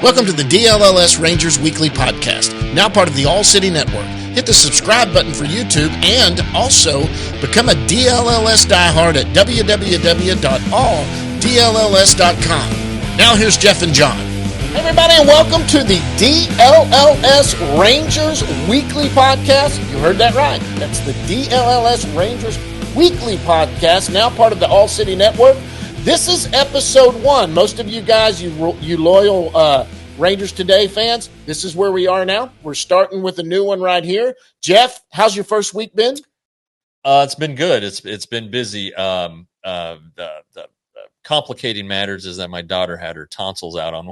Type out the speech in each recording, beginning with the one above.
Welcome to the DLLS Rangers Weekly Podcast, now part of the All City Network. Hit the subscribe button for YouTube and also become a DLLS diehard at www.alldlls.com. Now here's Jeff and John. Hey everybody, and welcome to the DLLS Rangers Weekly Podcast. You heard that right. That's the DLLS Rangers Weekly Podcast, now part of the All City Network. This is episode 1. Most of you guys, you loyal Rangers Today fans, this is where we are now. We're starting with a new one right here. Jeff, how's your first week been? It's been good. It's been busy. The complicating matters is that my daughter had her tonsils out on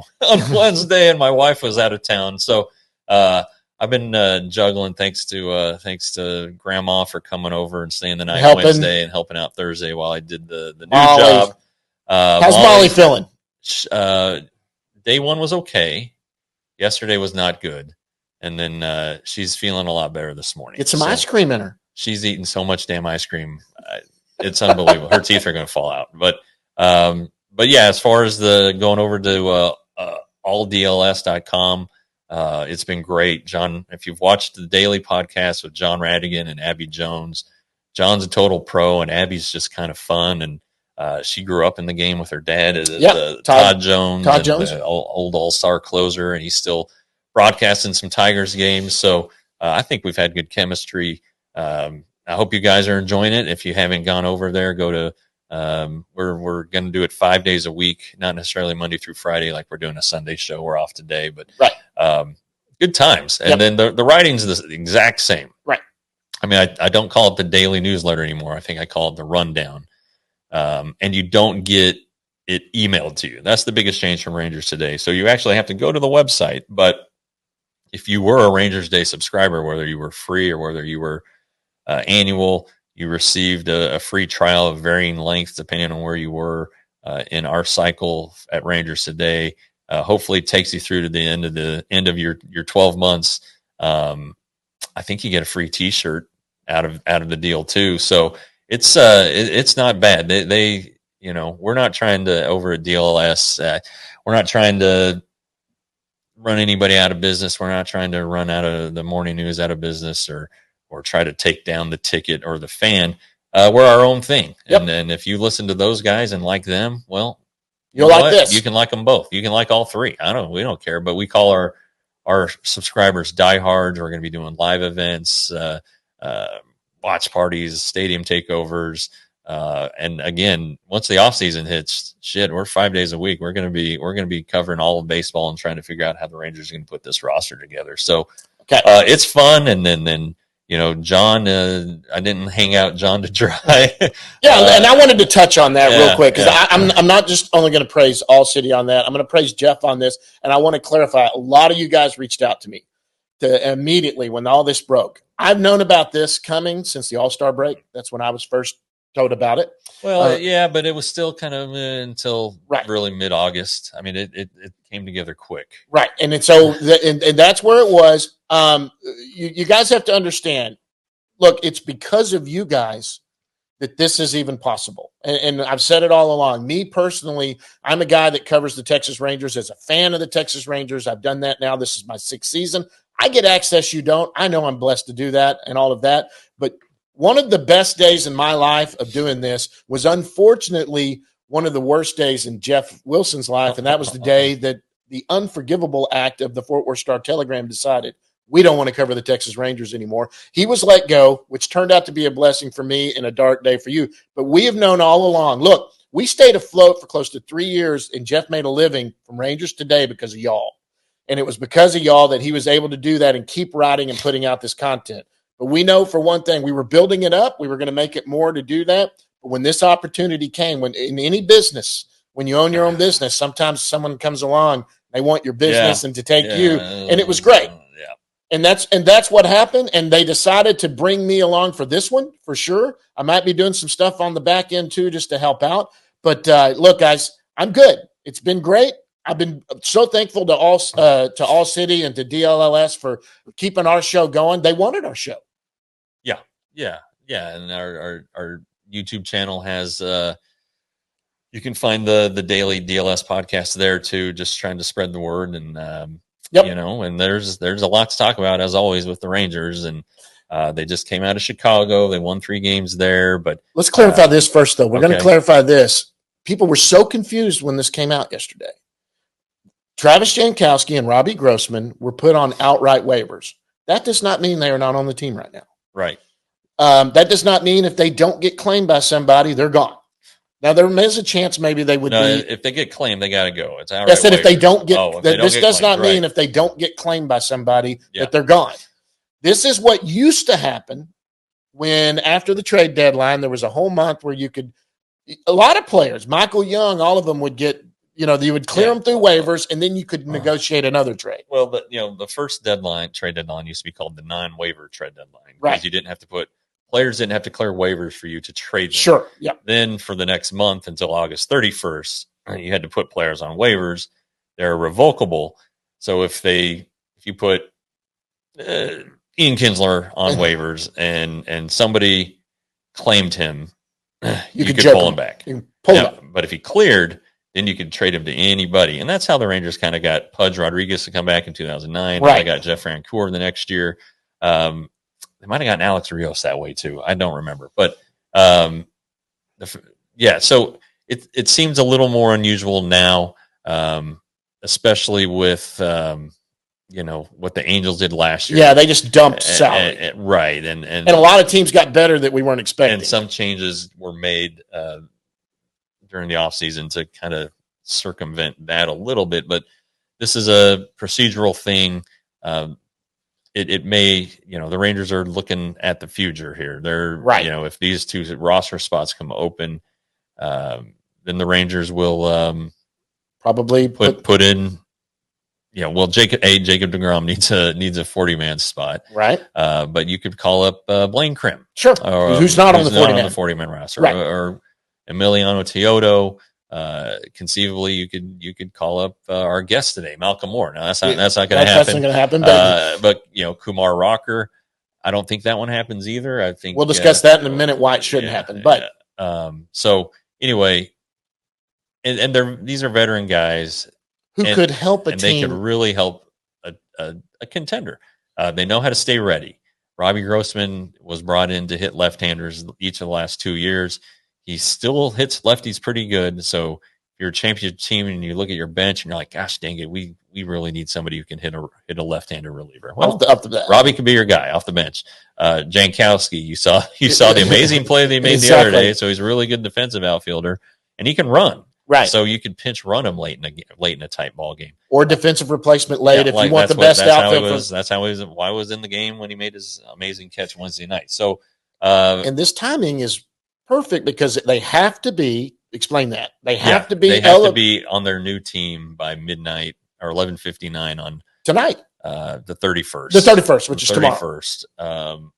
Wednesday, and my wife was out of town. So I've been juggling. Thanks to Grandma for coming over and staying the night Wednesday and helping out Thursday while I did the new job. How's Molly feeling? Day one was okay. Yesterday was not good. And then she's feeling a lot better this morning. Get some ice cream in her. She's eating so much damn ice cream. It's unbelievable. Her teeth are going to fall out. But yeah, as far as the going over to alldlls.com, it's been great. John, if you've watched the daily podcast with John Radigan and Abby Jones, John's a total pro and Abby's just kind of fun. And she grew up in the game with her dad, Todd Jones, the old all-star closer, and he's still broadcasting some Tigers games. So I think we've had good chemistry. I hope you guys are enjoying it. If you haven't gone over there, go to we're going to do it 5 days a week, not necessarily Monday through Friday like we're doing a Sunday show. We're off today, but good times. And then the writing's the exact same. Right. I mean, I don't call it the daily newsletter anymore. I think I call it the rundown. And you don't get it emailed to you. That's the biggest change from Rangers Today. So you actually have to go to the website. But if you were a Rangers Day subscriber, whether you were free or whether you were annual, you received a free trial of varying lengths depending on where you were in our cycle at Rangers Today. Hopefully it takes you through to the end of your 12 months. I think you get a free T-shirt out of the deal too. So it's not bad. They we're not trying to over at DLLS. We're not trying to run anybody out of business. We're not trying to run out of the morning news out of business or try to take down the ticket or the fan. We're our own thing. Yep. And then if you listen to those guys and like them, well, you'll like this. You can like them both. You can like all three. We don't care, but we call our subscribers diehards. We're going to be doing live events, watch parties, stadium takeovers. And again, once the off season hits, we're 5 days a week. We're going to be covering all of baseball and trying to figure out how the Rangers are going to put this roster together. So it's fun. And then, John, I didn't hang out John to dry. And I wanted to touch on that real quick because I'm not just only going to praise All City on that. I'm going to praise Jeff on this. And I want to clarify, a lot of you guys reached out to me immediately when all this broke. I've known about this coming since the All-Star break. That's when I was first told about it. Well, but it was still kind of until really mid-August. I mean, it came together quick. Right. And so and that's where it was. You guys have to understand, look, it's because of you guys that this is even possible. And I've said it all along. Me personally, I'm a guy that covers the Texas Rangers as a fan of the Texas Rangers. I've done that now. This is my 6th season. I get access you don't. I know I'm blessed to do that and all of that. But one of the best days in my life of doing this was unfortunately one of the worst days in Jeff Wilson's life, and that was the day that the unforgivable act of the Fort Worth Star-Telegram decided we don't want to cover the Texas Rangers anymore. He was let go, which turned out to be a blessing for me and a dark day for you. But we have known all along. Look, we stayed afloat for close to 3 years, and Jeff made a living from Rangers Today because of y'all. And it was because of y'all that he was able to do that and keep writing and putting out this content. But we know for one thing, we were building it up. We were going to make it more to do that. But when this opportunity came, when in any business, when you own your own business, sometimes someone comes along, they want your business and to take you. And it was great. And that's what happened. And they decided to bring me along for this one for sure. I might be doing some stuff on the back end too, just to help out. But look, guys, I'm good. It's been great. I've been so thankful to All City and to DLLS for keeping our show going. They wanted our show. Yeah. And our YouTube channel has You can find the daily DLS podcast there too, just trying to spread the word. And, and there's a lot to talk about, as always, with the Rangers. And they just came out of Chicago. They won 3 games there. But let's clarify this first, though. We're going to clarify this. People were so confused when this came out yesterday. Travis Jankowski and Robbie Grossman were put on outright waivers. That does not mean they are not on the team right now. Right. That does not mean if they don't get claimed by somebody, they're gone. Now, there is a chance maybe they would be. If they get claimed, they got to go. It's outright. I said if they don't get. This does not mean right. if they don't get claimed by somebody that they're gone. This is what used to happen when after the trade deadline, there was a whole month where you could. A lot of players, Michael Young, all of them would get. You would clear them through waivers, and then you could negotiate another trade. Well, the first trade deadline used to be called the non-waiver trade deadline. Right. Because you didn't have to players didn't have to clear waivers for you to trade them. Sure. Yeah. Then for the next month until August 31st, you had to put players on waivers. They're revocable. So if you put Ian Kinsler on waivers and somebody claimed him, you could pull him back. But if he cleared, then you could trade him to anybody. And that's how the Rangers kind of got Pudge Rodriguez to come back in 2009. Right. They got Jeff Francoeur the next year. They might have gotten Alex Rios that way too. I don't remember. But so it seems a little more unusual now, especially with what the Angels did last year. Yeah, they just dumped salary. Right. And a lot of teams got better that we weren't expecting. And some changes were made during the offseason to kind of circumvent that a little bit. But this is a procedural thing. It may, the Rangers are looking at the future here. They're right. If these 2 roster spots come open, then the Rangers will probably put in. Jacob deGrom needs a 40-man spot, right? But you could call up Blaine Krim, sure, who's not on the 40-man roster, right. or Emiliano Teodo. Conceivably, you could call up our guest today, Malcolm Moore. Now that's not going to happen. That's not going to happen. But Kumar Rocker, I don't think that one happens either. I think we'll discuss that in a minute why it shouldn't happen. But so anyway, and these are veteran guys who could help a team. They could really help a contender. They know how to stay ready. Robbie Grossman was brought in to hit left-handers each of the last 2 years. He still hits lefties pretty good. So if you're a championship team and you look at your bench and you're like, gosh, dang it, we really need somebody who can hit a left-handed reliever. Well, Robbie could be your guy off the bench. Jankowski, you saw the amazing play they made the other day. So he's a really good defensive outfielder, and he can run. Right. So you could pinch run him late in a tight ball game, or defensive replacement late if you want the best outfield. That's how why was in the game when he made his amazing catch Wednesday night. So and this timing is perfect because they have to be. Explain that they have to be. They have to be on their new team by midnight or 11:59 on tonight, the 31st. The 31st, which is tomorrow. 31st.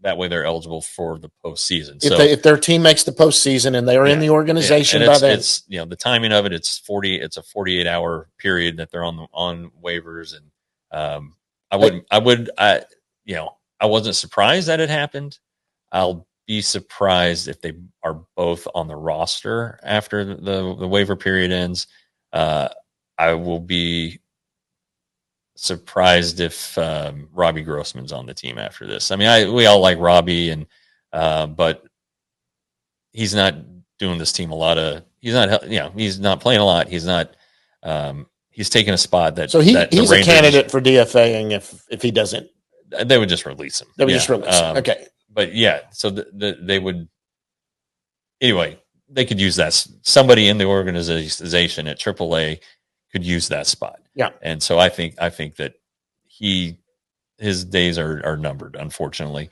That way, they're eligible for the postseason. If their team makes the postseason and they are in the organization by then, it's the timing of it. It's 48-hour period that they're on waivers, and I wasn't surprised that it happened. I'll be surprised if they are both on the roster after the waiver period ends. I will be surprised if Robbie Grossman's on the team after this. I mean, we all like Robbie, and but he's not doing this team a lot of. He's not playing a lot. He's not. He's taking a spot that. So he's Rangers, a candidate for DFAing if he doesn't. They would just release him. They would just release him. Okay. But yeah, so they would. Anyway, they could use that. Somebody in the organization at AAA could use that spot. Yeah. And so I think that his days are numbered, unfortunately.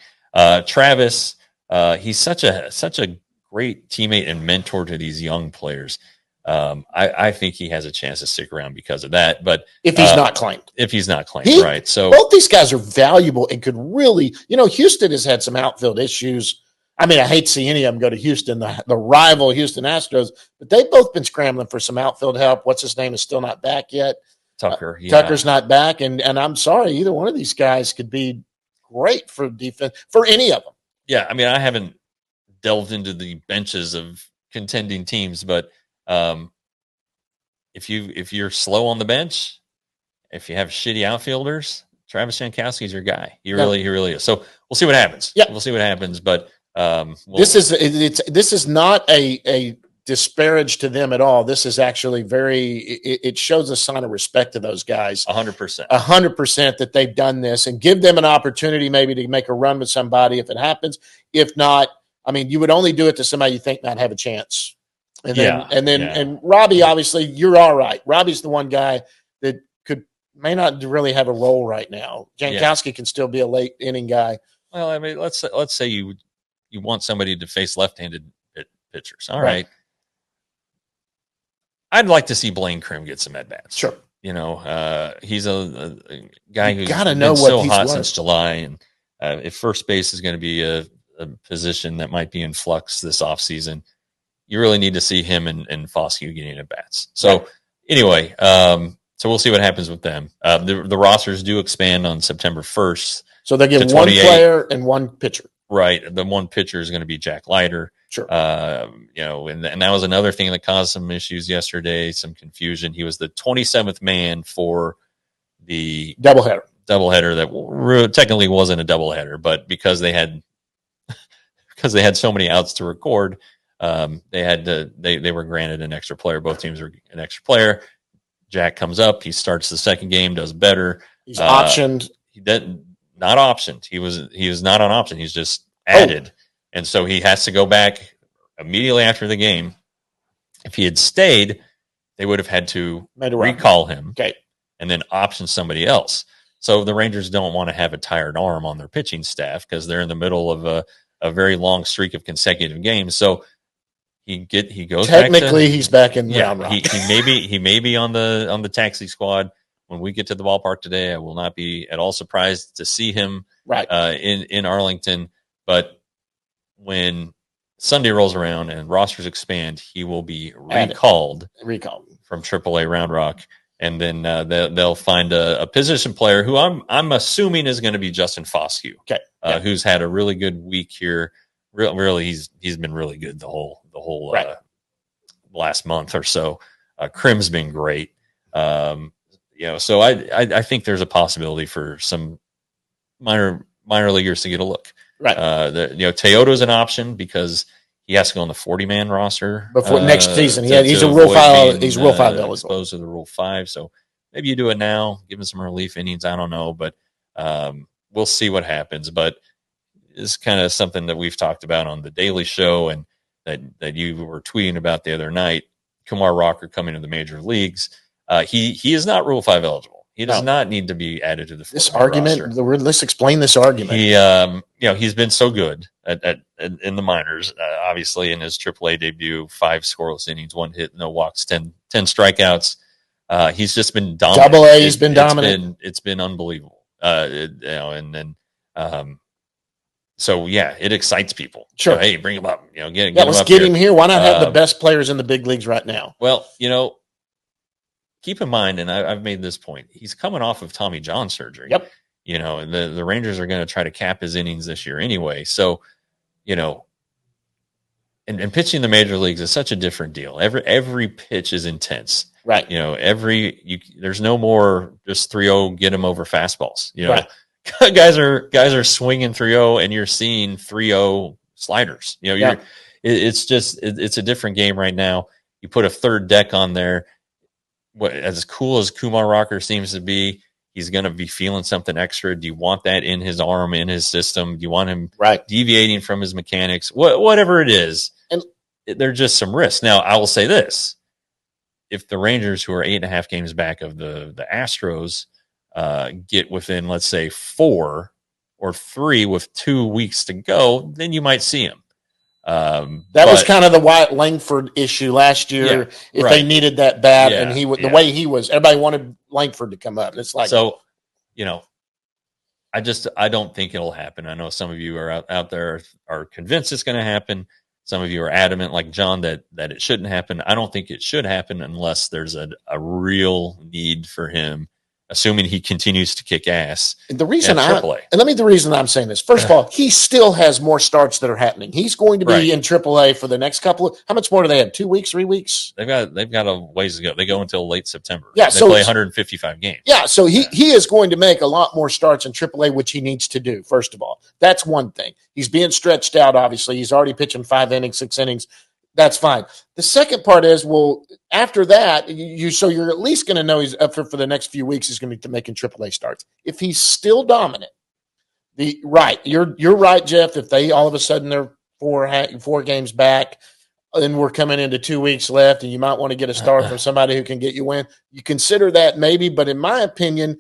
Travis, he's such a great teammate and mentor to these young players. I think he has a chance to stick around because of that. But if he's not claimed, right. So both these guys are valuable and could really, Houston has had some outfield issues. I mean, I hate to see any of them go to Houston, the rival Houston Astros, but they've both been scrambling for some outfield help. What's his name is still not back yet. Tucker. Tucker's not back. And I'm sorry, either one of these guys could be great for defense for any of them. Yeah. I mean, I haven't delved into the benches of contending teams, but If you're slow on the bench, if you have shitty outfielders, Travis Jankowski's your guy. He really is. So we'll see what happens. Yeah, we'll see what happens. But this is not a disparage to them at all. This is actually it shows a sign of respect to those guys. 100% that they've done this, and give them an opportunity maybe to make a run with somebody if it happens. If not, I mean, you would only do it to somebody you think might have a chance. And Robbie, obviously, you're all right. Robbie's the one guy that may not really have a role right now. Jankowski can still be a late inning guy. Well, I mean, let's say you want somebody to face left-handed pitchers. All right. I'd like to see Blaine Krim get some at-bats. Sure. He's a guy who's been so hot since July. And if first base is going to be a position that might be in flux this offseason, you really need to see him and Foscue getting at-bats. So anyway, so we'll see what happens with them. The rosters do expand on September 1st. So they get one player and one pitcher. Right. The one pitcher is going to be Jack Leiter. Sure. And that was another thing that caused some issues yesterday, some confusion. He was the 27th man for the doubleheader that technically wasn't a doubleheader, but because they had so many outs to record, they were granted an extra player. Both teams were an extra player. Jack comes up, he starts the second game, does better. He's optioned. Not optioned. He was not on option. He's just added. And so he has to go back immediately after the game. If he had stayed, they would have had to recall him and then option somebody else. So the Rangers don't want to have a tired arm on their pitching staff because they're in the middle of a very long streak of consecutive games. So he goes technically he's back in round rock. He may be on the taxi squad when we get to the ballpark today. I will not be at all surprised to see him in Arlington, but when Sunday rolls around and rosters expand, he will be recalled from AAA Round Rock, and then they'll find a position player who I'm assuming is going to be Justin Foscue, who's had a really good week here. Really, he's been really good the whole last month or so. Krim's been great, So I think there's a possibility for some minor leaguers to get a look. Right. Teodo's an option because he has to go on the 40-man roster before next season. He's a Rule 5. He's Rule 5 eligible. Exposed to the Rule 5. So maybe you do it now, give him some relief innings. I don't know, but we'll see what happens. But it's kind of something that we've talked about on the Daily Show and that you were tweeting about the other night. Kumar Rocker coming to the major leagues. He is not Rule 5 eligible. He does not need to be added to this argument. Let's explain this argument. He's been so good in the minors. Obviously, in his AAA debut, 5 scoreless innings, 1 hit, no walks, 10 strikeouts. He's just been dominant. Double-A, he's been dominant. It's been unbelievable. So it excites people. Sure. Hey, bring him up. Let's get him here. Why not have the best players in the big leagues right now? Well, keep in mind, and I've made this point, he's coming off of Tommy John surgery. Yep. The Rangers are going to try to cap his innings this year anyway. So, and pitching the major leagues is such a different deal. Every pitch is intense. Right. There's no more just 3-0, get him over fastballs. Right. Guys are swinging 3-0 and you're seeing 3-0 sliders. It's a different game right now. You put a third deck on there. As cool as Kumar Rocker seems to be, he's going to be feeling something extra. Do you want that in his arm, in his system? Do you want him deviating from his mechanics? Whatever it is, and there's just some risks. Now, I will say this. If the Rangers, who are 8.5 games back of the Astros, get within, let's say, 4 or 3 with 2 weeks to go, then you might see him. That was kind of the Wyatt Langford issue last year. They needed that bat, and the way he was, everybody wanted Langford to come up. It's like I don't think it'll happen. I know some of you are out there are convinced it's going to happen. Some of you are adamant, like John, that it shouldn't happen. I don't think it should happen unless there's a real need for him assuming he continues to kick ass. And the reason the reason I'm saying this, first of all, he still has more starts that are happening. He's going to be in AAA for the next couple of, how much more do they have? 2 weeks, 3 weeks? They've got a ways to go. They go until late September. Yeah. They play 155 games. Yeah. So he is going to make a lot more starts in AAA, which he needs to do. First of all, that's one thing. He's being stretched out. Obviously he's already pitching 5 innings, 6 innings. That's fine. The second part is, well, after that, so you're at least going to know he's up for the next few weeks. He's going to be making AAA starts. If he's still dominant, you're right, Jeff. If they all of a sudden they're 4 games back, and we're coming into 2 weeks left, and you might want to get a start from somebody who can get you win, you consider that maybe. But in my opinion,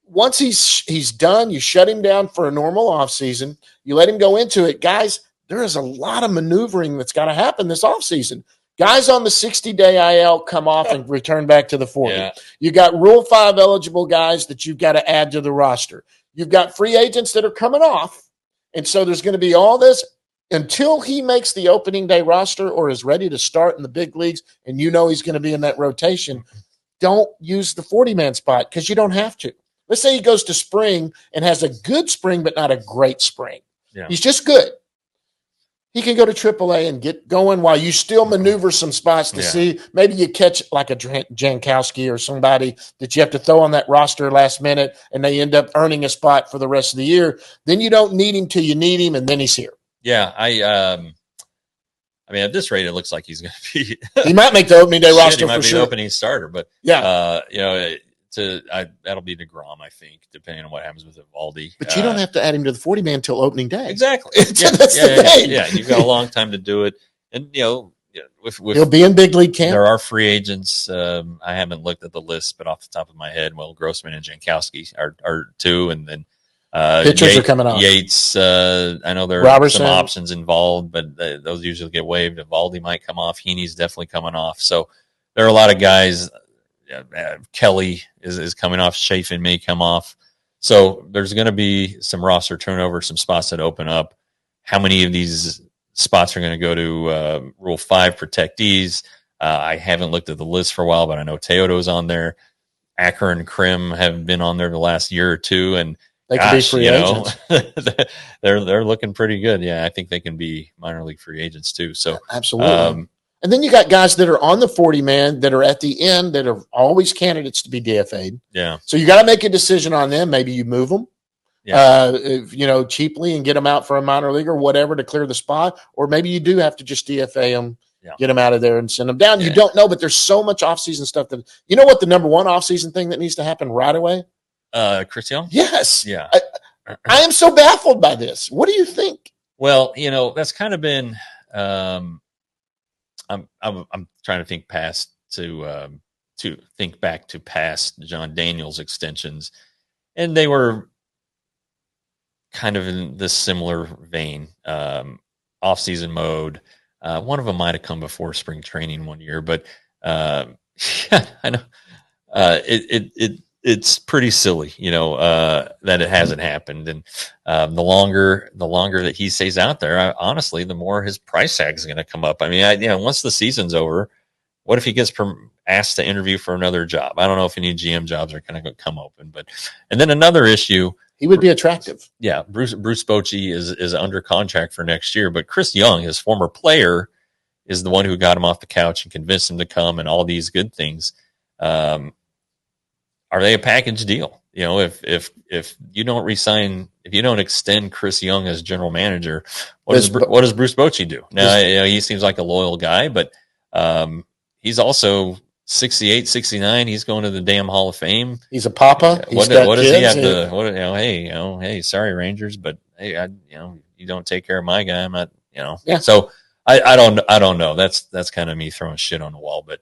once he's done, you shut him down for a normal offseason. You let him go into it, guys. There is a lot of maneuvering that's got to happen this offseason. Guys on the 60-day IL come off and return back to the 40. Yeah. You got Rule 5 eligible guys that you've got to add to the roster. You've got free agents that are coming off. And so there's going to be all this until he makes the opening day roster or is ready to start in the big leagues, and you know he's going to be in that rotation. Don't use the 40-man spot because you don't have to. Let's say he goes to spring and has a good spring but not a great spring. Yeah. He's just good. He can go to AAA and get going while you still maneuver some spots to see. Maybe you catch like a Jankowski or somebody that you have to throw on that roster last minute, and they end up earning a spot for the rest of the year. Then you don't need him till you need him, and then he's here. Yeah, I mean, at this rate, it looks like he's going to be. He might make the opening day roster. He might for be sure. the opening starter, but that'll be DeGrom, I think, depending on what happens with Evaldi. But you don't have to add him to the 40-man until opening day. Exactly. That's the thing. Yeah, you've got a long time to do it. And, he'll be in big league camp. There are free agents. I haven't looked at the list, but off the top of my head, Grossman and Jankowski are 2. And then pitchers are coming off. Yates, I know there are some options involved, but those usually get waived. Evaldi might come off. Heaney's definitely coming off. So there are a lot of guys. Kelly is coming off. Chafin may come off. So there's going to be some roster turnover, some spots that open up. How many of these spots are going to go to Rule 5 protectees? I haven't looked at the list for a while, but I know Teodo's on there. Acker and Krim have been on there the last year or two, and they can be free agents. they're looking pretty good. Yeah, I think they can be minor league free agents too. So absolutely. And then you got guys that are on the 40-man that are at the end that are always candidates to be DFA'd. Yeah. So you got to make a decision on them. Maybe you move them, cheaply and get them out for a minor league or whatever to clear the spot. Or maybe you do have to just DFA them, get them out of there and send them down. Yeah. You don't know, but there's so much offseason stuff that – you know what the number one offseason thing that needs to happen right away? Chris Young? Yes. Yeah. I am so baffled by this. What do you think? Well, that's kind of been I'm trying to think to think back to past John Daniels extensions, and they were kind of in this similar vein, off-season mode. One of them might have come before spring training one year, but I know it's pretty silly, that it hasn't happened. And the longer that he stays out there, honestly, the more his price tag is going to come up. I mean, once the season's over, what if he gets asked to interview for another job? I don't know if any GM jobs are going to come open, and then another issue. He would be attractive. Yeah. Bruce Bochy is under contract for next year, but Chris Young, his former player, is the one who got him off the couch and convinced him to come and all these good things. Are they a package deal? If you don't resign, if you don't extend Chris Young as general manager, what does Bruce Bochy do? Now, he seems like a loyal guy, but he's also 68, 69. He's going to the damn Hall of Fame. He's a papa. What does he have to? Hey, sorry Rangers, but hey, you don't take care of my guy. I'm not, Yeah. So I don't know. That's kind of me throwing shit on the wall, but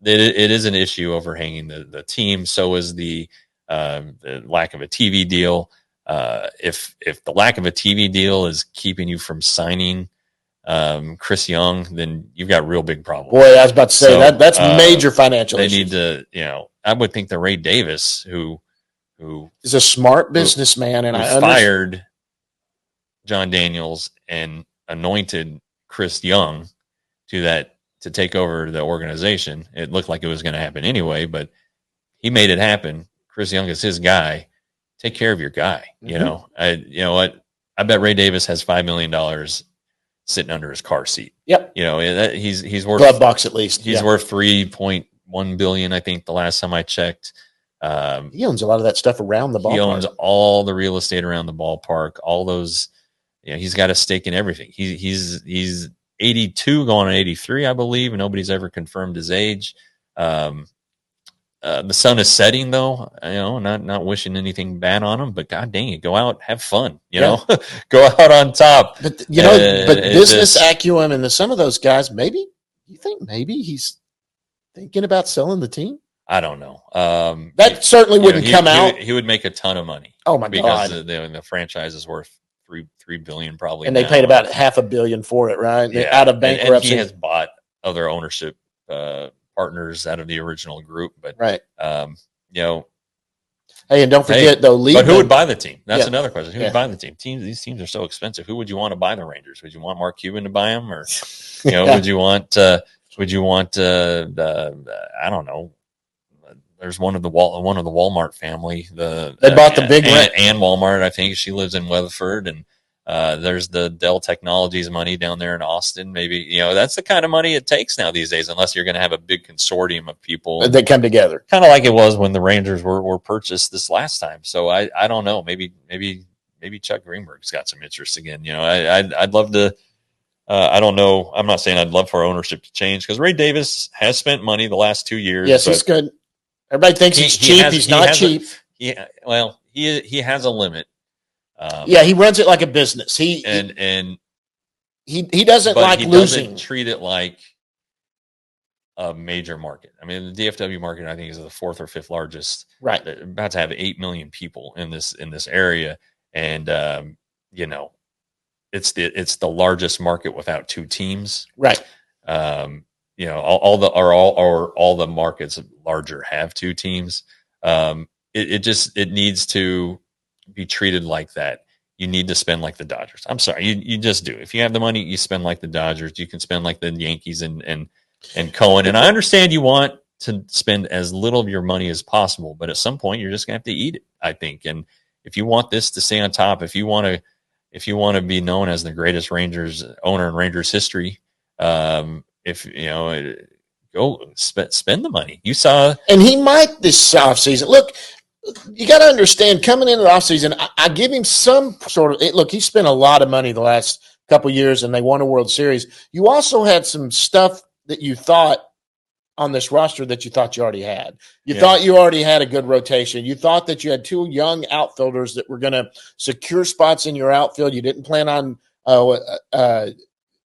it is an issue overhanging the team. So is the lack of a TV deal. If the lack of a TV deal is keeping you from signing Chris Young, then you've got real big problems. Boy, I was about to say that's major financial. They issues. need to, I would think that Ray Davis, who is a smart businessman, and I fired John Daniels and anointed Chris Young to take over the organization. It looked like it was going to happen anyway, but he made it happen. Chris Young is his guy. Take care of your guy. You know what? I bet Ray Davis has $5 million sitting under his car seat. Yep. He's worth glove box at least. He's worth $3.1 billion. I think the last time I checked. He owns a lot of that stuff around the ballpark. He owns all the real estate around the ballpark. All those. He's got a stake in everything. He's 82 going on 83, I believe. Nobody's ever confirmed his age. The sun is setting, though. Not wishing anything bad on him, but God dang it, go out, have fun. Go out on top. But but business acumen and some of those guys, maybe he's thinking about selling the team. I don't know. That certainly wouldn't come out. He would make a ton of money. Oh my God! Because the franchise is worth $3 billion probably, and they paid about $500 million for it, right? Yeah. Out of bankruptcy. And he has bought other ownership partners out of the original group, but right. Hey, and don't forget though, but who would buy the team? That's another question. Who would buy the team? These teams are so expensive. Who would you want to buy the Rangers? Would you want Mark Cuban to buy them, or would you want? I don't know. There's one of the Walmart family. They bought the big and Walmart. I think she lives in Weatherford, and there's the Dell Technologies money down there in Austin. Maybe that's the kind of money it takes now these days, unless you're going to have a big consortium of people that come together, kind of like it was when the Rangers were purchased this last time. So I don't know. Maybe Chuck Greenberg's got some interest again. I'd love to. I don't know. I'm not saying I'd love for ownership to change, because Ray Davis has spent money the last 2 years. Yes, he's good. Everybody thinks he's cheap. He's not cheap. He has a limit. He runs it like a business. He doesn't like losing. Doesn't treat it like a major market. I mean, the DFW market, I think, is the fourth or fifth largest. Right, they're about to have 8 million people in this area, and it's the largest market without two teams. Right. All the markets larger have two teams. It needs to be treated like that. You need to spend like the Dodgers. I'm sorry, you just do. If you have the money, you spend like the Dodgers. You can spend like the Yankees and Cohen. And I understand you want to spend as little of your money as possible, but at some point you're just gonna have to eat it, I think. And if you want this to stay on top, if you want to be known as the greatest Rangers owner in Rangers history, go spend the money. You saw, and he might this offseason. Look, you got to understand, coming into the offseason, I give him some sort of look. He spent a lot of money the last couple of years, and they won a World Series. You also had some stuff that you thought on this roster that you thought you already had. You thought you already had a good rotation. You thought that you had two young outfielders that were going to secure spots in your outfield. You didn't plan on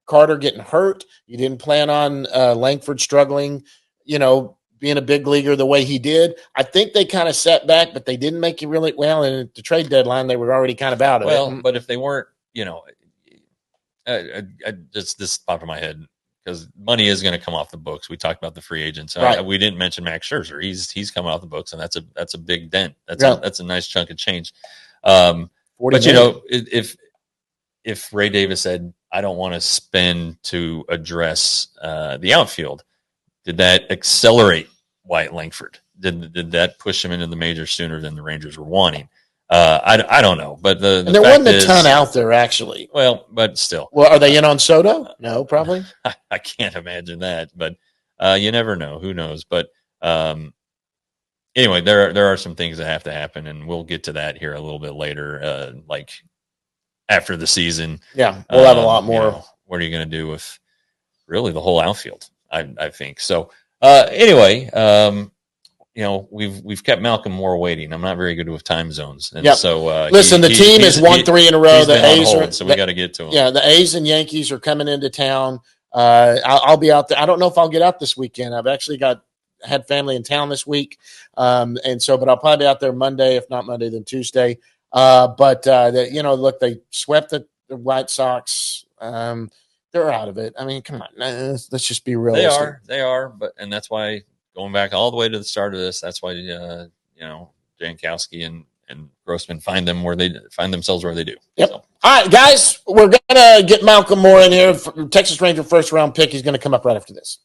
Carter getting hurt. You didn't plan on Langford struggling, being a big leaguer the way he did. I think they kind of set back, but they didn't make it really well. And at the trade deadline, they were already kind of out of it. Well, but if they weren't, this popped in my head, because money is going to come off the books. We talked about the free agents. Right. We didn't mention Max Scherzer. He's coming off the books, and that's a big dent. That's a nice chunk of change. But if Ray Davis said, I don't want to spend to address the outfield, did that accelerate Wyatt Langford? Did that push him into the majors sooner than the Rangers were wanting? I don't know, but there wasn't a ton out there actually. Well, but still, are they in on Soto? No, probably. I can't imagine that, but you never know. Who knows? But anyway, there are some things that have to happen, and we'll get to that here a little bit later, like after the season. Yeah, we'll have a lot more. What are you going to do with really the whole outfield? I think so. Anyway, we've kept Malcolm Moore waiting. I'm not very good with time zones, and so listen. The team has won 3 in a row. The A's so we got to get to them. Yeah, the A's and Yankees are coming into town. I'll be out there. I don't know if I'll get out this weekend. I've actually had family in town this week, but I'll probably be out there Monday. If not Monday, then Tuesday. Look, they swept the White Sox. They're out of it. I mean, come on, let's just be realistic. They are, and that's why, going back all the way to the start of this, that's why Jankowski and Grossman find themselves where they do. Yep. So. All right, guys, we're gonna get Malcolm Moore in here, Texas Ranger first round pick. He's gonna come up right after this.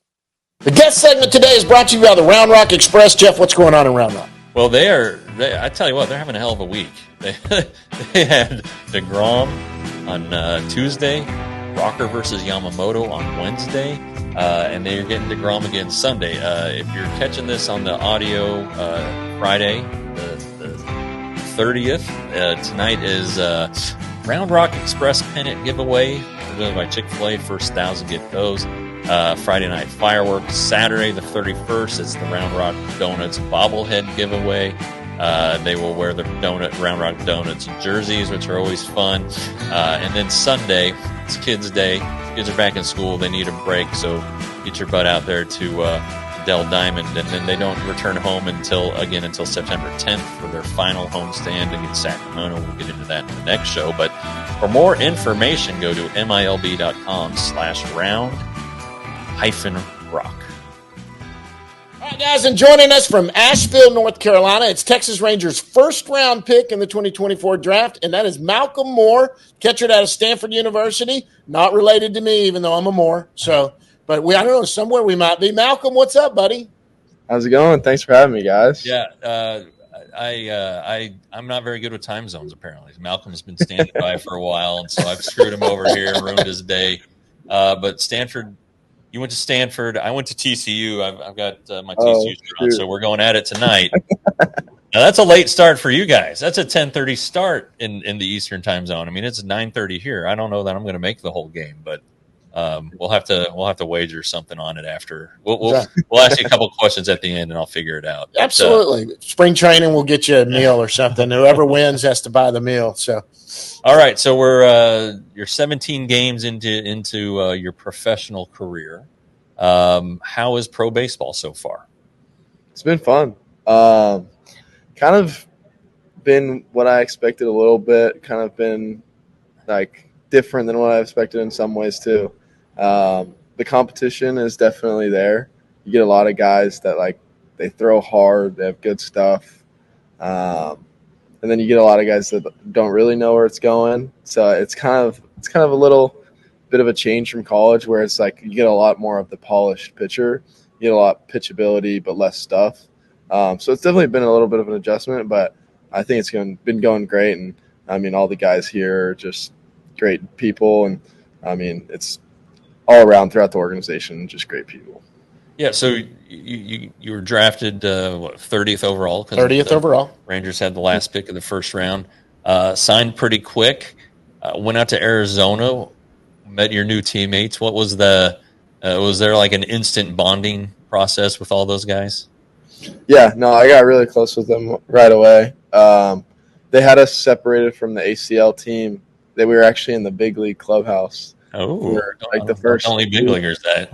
The guest segment today is brought to you by the Round Rock Express. Jeff, what's going on in Round Rock? Well, I tell you what, they're having a hell of a week. They had DeGrom on Tuesday, Rocker versus Yamamoto on Wednesday, and they're getting DeGrom again Sunday. If you're catching this on the audio Friday, the 30th, tonight is Round Rock Express pennant giveaway presented by Chick-fil-A. First 1,000 get those. Friday night fireworks. Saturday the 31st, it's the Round Rock Donuts bobblehead giveaway. They will wear the Round Rock Donuts jerseys, which are always fun. And then Sunday, it's Kids Day. Kids are back in school. They need a break, so get your butt out there to Dell Diamond. And then they don't return home until September 10th for their final homestand against Sacramento. We'll get into that in the next show. But for more information, go to milb.com/round-rock. All right, guys, and joining us from Asheville, North Carolina, it's Texas Rangers' first-round pick in the 2024 draft, and that is Malcolm Moore, catcher out of Stanford University. Not related to me, even though I'm a Moore. So, but I don't know, somewhere we might be. Malcolm, what's up, buddy? How's it going? Thanks for having me, guys. Yeah, I'm not very good with time zones, apparently. Malcolm's been standing by for a while, and so I've screwed him over here and ruined his day. But Stanford, you went to Stanford. I went to TCU. I've got my TCU shirt on, so we're going at it tonight. Now, that's a late start for you guys. That's a 10:30 start in the Eastern time zone. I mean, it's 9:30 here. I don't know that I'm going to make the whole game, but we'll have to wager something on it after. We'll ask you a couple questions at the end, and I'll figure it out. Absolutely. Spring training, we'll get you a meal or something. Whoever wins has to buy the meal. So, all right. So you're 17 games into your professional career. How is pro baseball so far? It's been fun. Kind of been what I expected a little bit. Kind of been like different than what I expected in some ways too. The competition is definitely there. You get a lot of guys that they throw hard, they have good stuff, and then you get a lot of guys that don't really know where it's going. So it's kind of a little bit of a change from college, where it's like you get a lot more of the polished pitcher, you get a lot of pitchability but less stuff. So it's definitely been a little bit of an adjustment, but I think it's been going great. And I mean, all the guys here are just great people, and I mean, it's all around throughout the organization, just great people. Yeah, so you were drafted 30th overall. 30th overall. Rangers had the last pick of the first round. Signed pretty quick. Went out to Arizona, met your new teammates. What was was there like an instant bonding process with all those guys? Yeah, no, I got really close with them right away. They had us separated from the ACL team. We were actually in the big league clubhouse. Oh, like the first only big leaguers that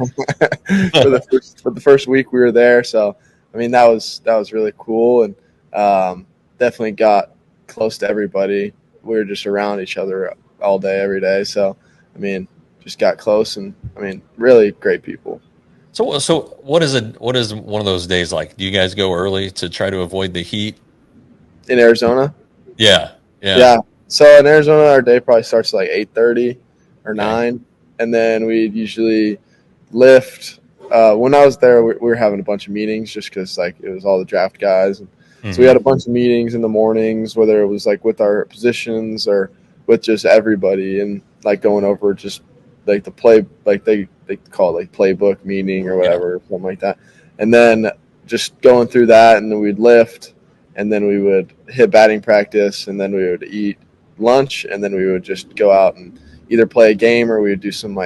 for the first week we were there. So I mean, that was really cool, and definitely got close to everybody. We were just around each other all day, every day. So I mean, just got close, and I mean, really great people. So what is one of those days like? Do you guys go early to try to avoid the heat in Arizona? Yeah. So in Arizona, our day probably starts at like 8:30 or 9, and then we'd usually lift. When I was there, we were having a bunch of meetings just because it was all the draft guys. So we had a bunch of meetings in the mornings, whether it was with our positions or with just everybody, and going over just the play, they call it playbook meeting or whatever, something like that. And then just going through that, and then we'd lift, and then we would hit batting practice, and then we would eat lunch, and then we would just go out and either play a game or we would do some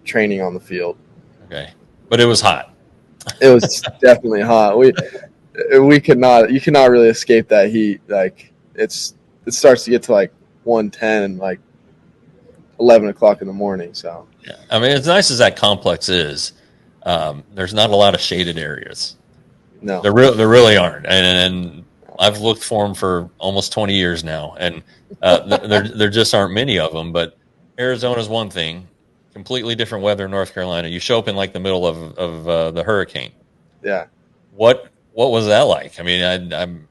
training on the field. Okay. But it was hot. It was definitely hot. You cannot really escape that heat. It starts to get to 110 and 11 o'clock in the morning. So yeah, I mean, as nice as that complex is, there's not a lot of shaded areas. No, there really aren't. And I've looked for them for almost 20 years now, and there just aren't many of them. But Arizona's one thing. Completely different weather in North Carolina. You show up in the middle of the hurricane. Yeah. What was that like? I mean, I'm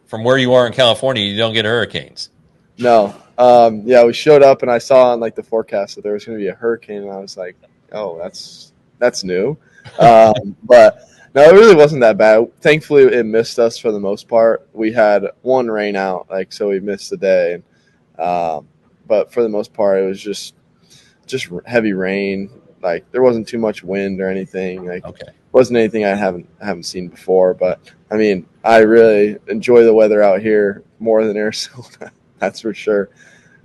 from where you are in California. You don't get hurricanes. No. Yeah, we showed up and I saw on the forecast that there was going to be a hurricane, and I was like, oh, that's new. But no, it really wasn't that bad. Thankfully, it missed us for the most part. We had one rain out, so we missed the day. But for the most part, it was just heavy rain. Like there wasn't too much wind or anything. Okay. Wasn't anything I haven't seen before. But I mean, I really enjoy the weather out here more than Arizona. That's for sure.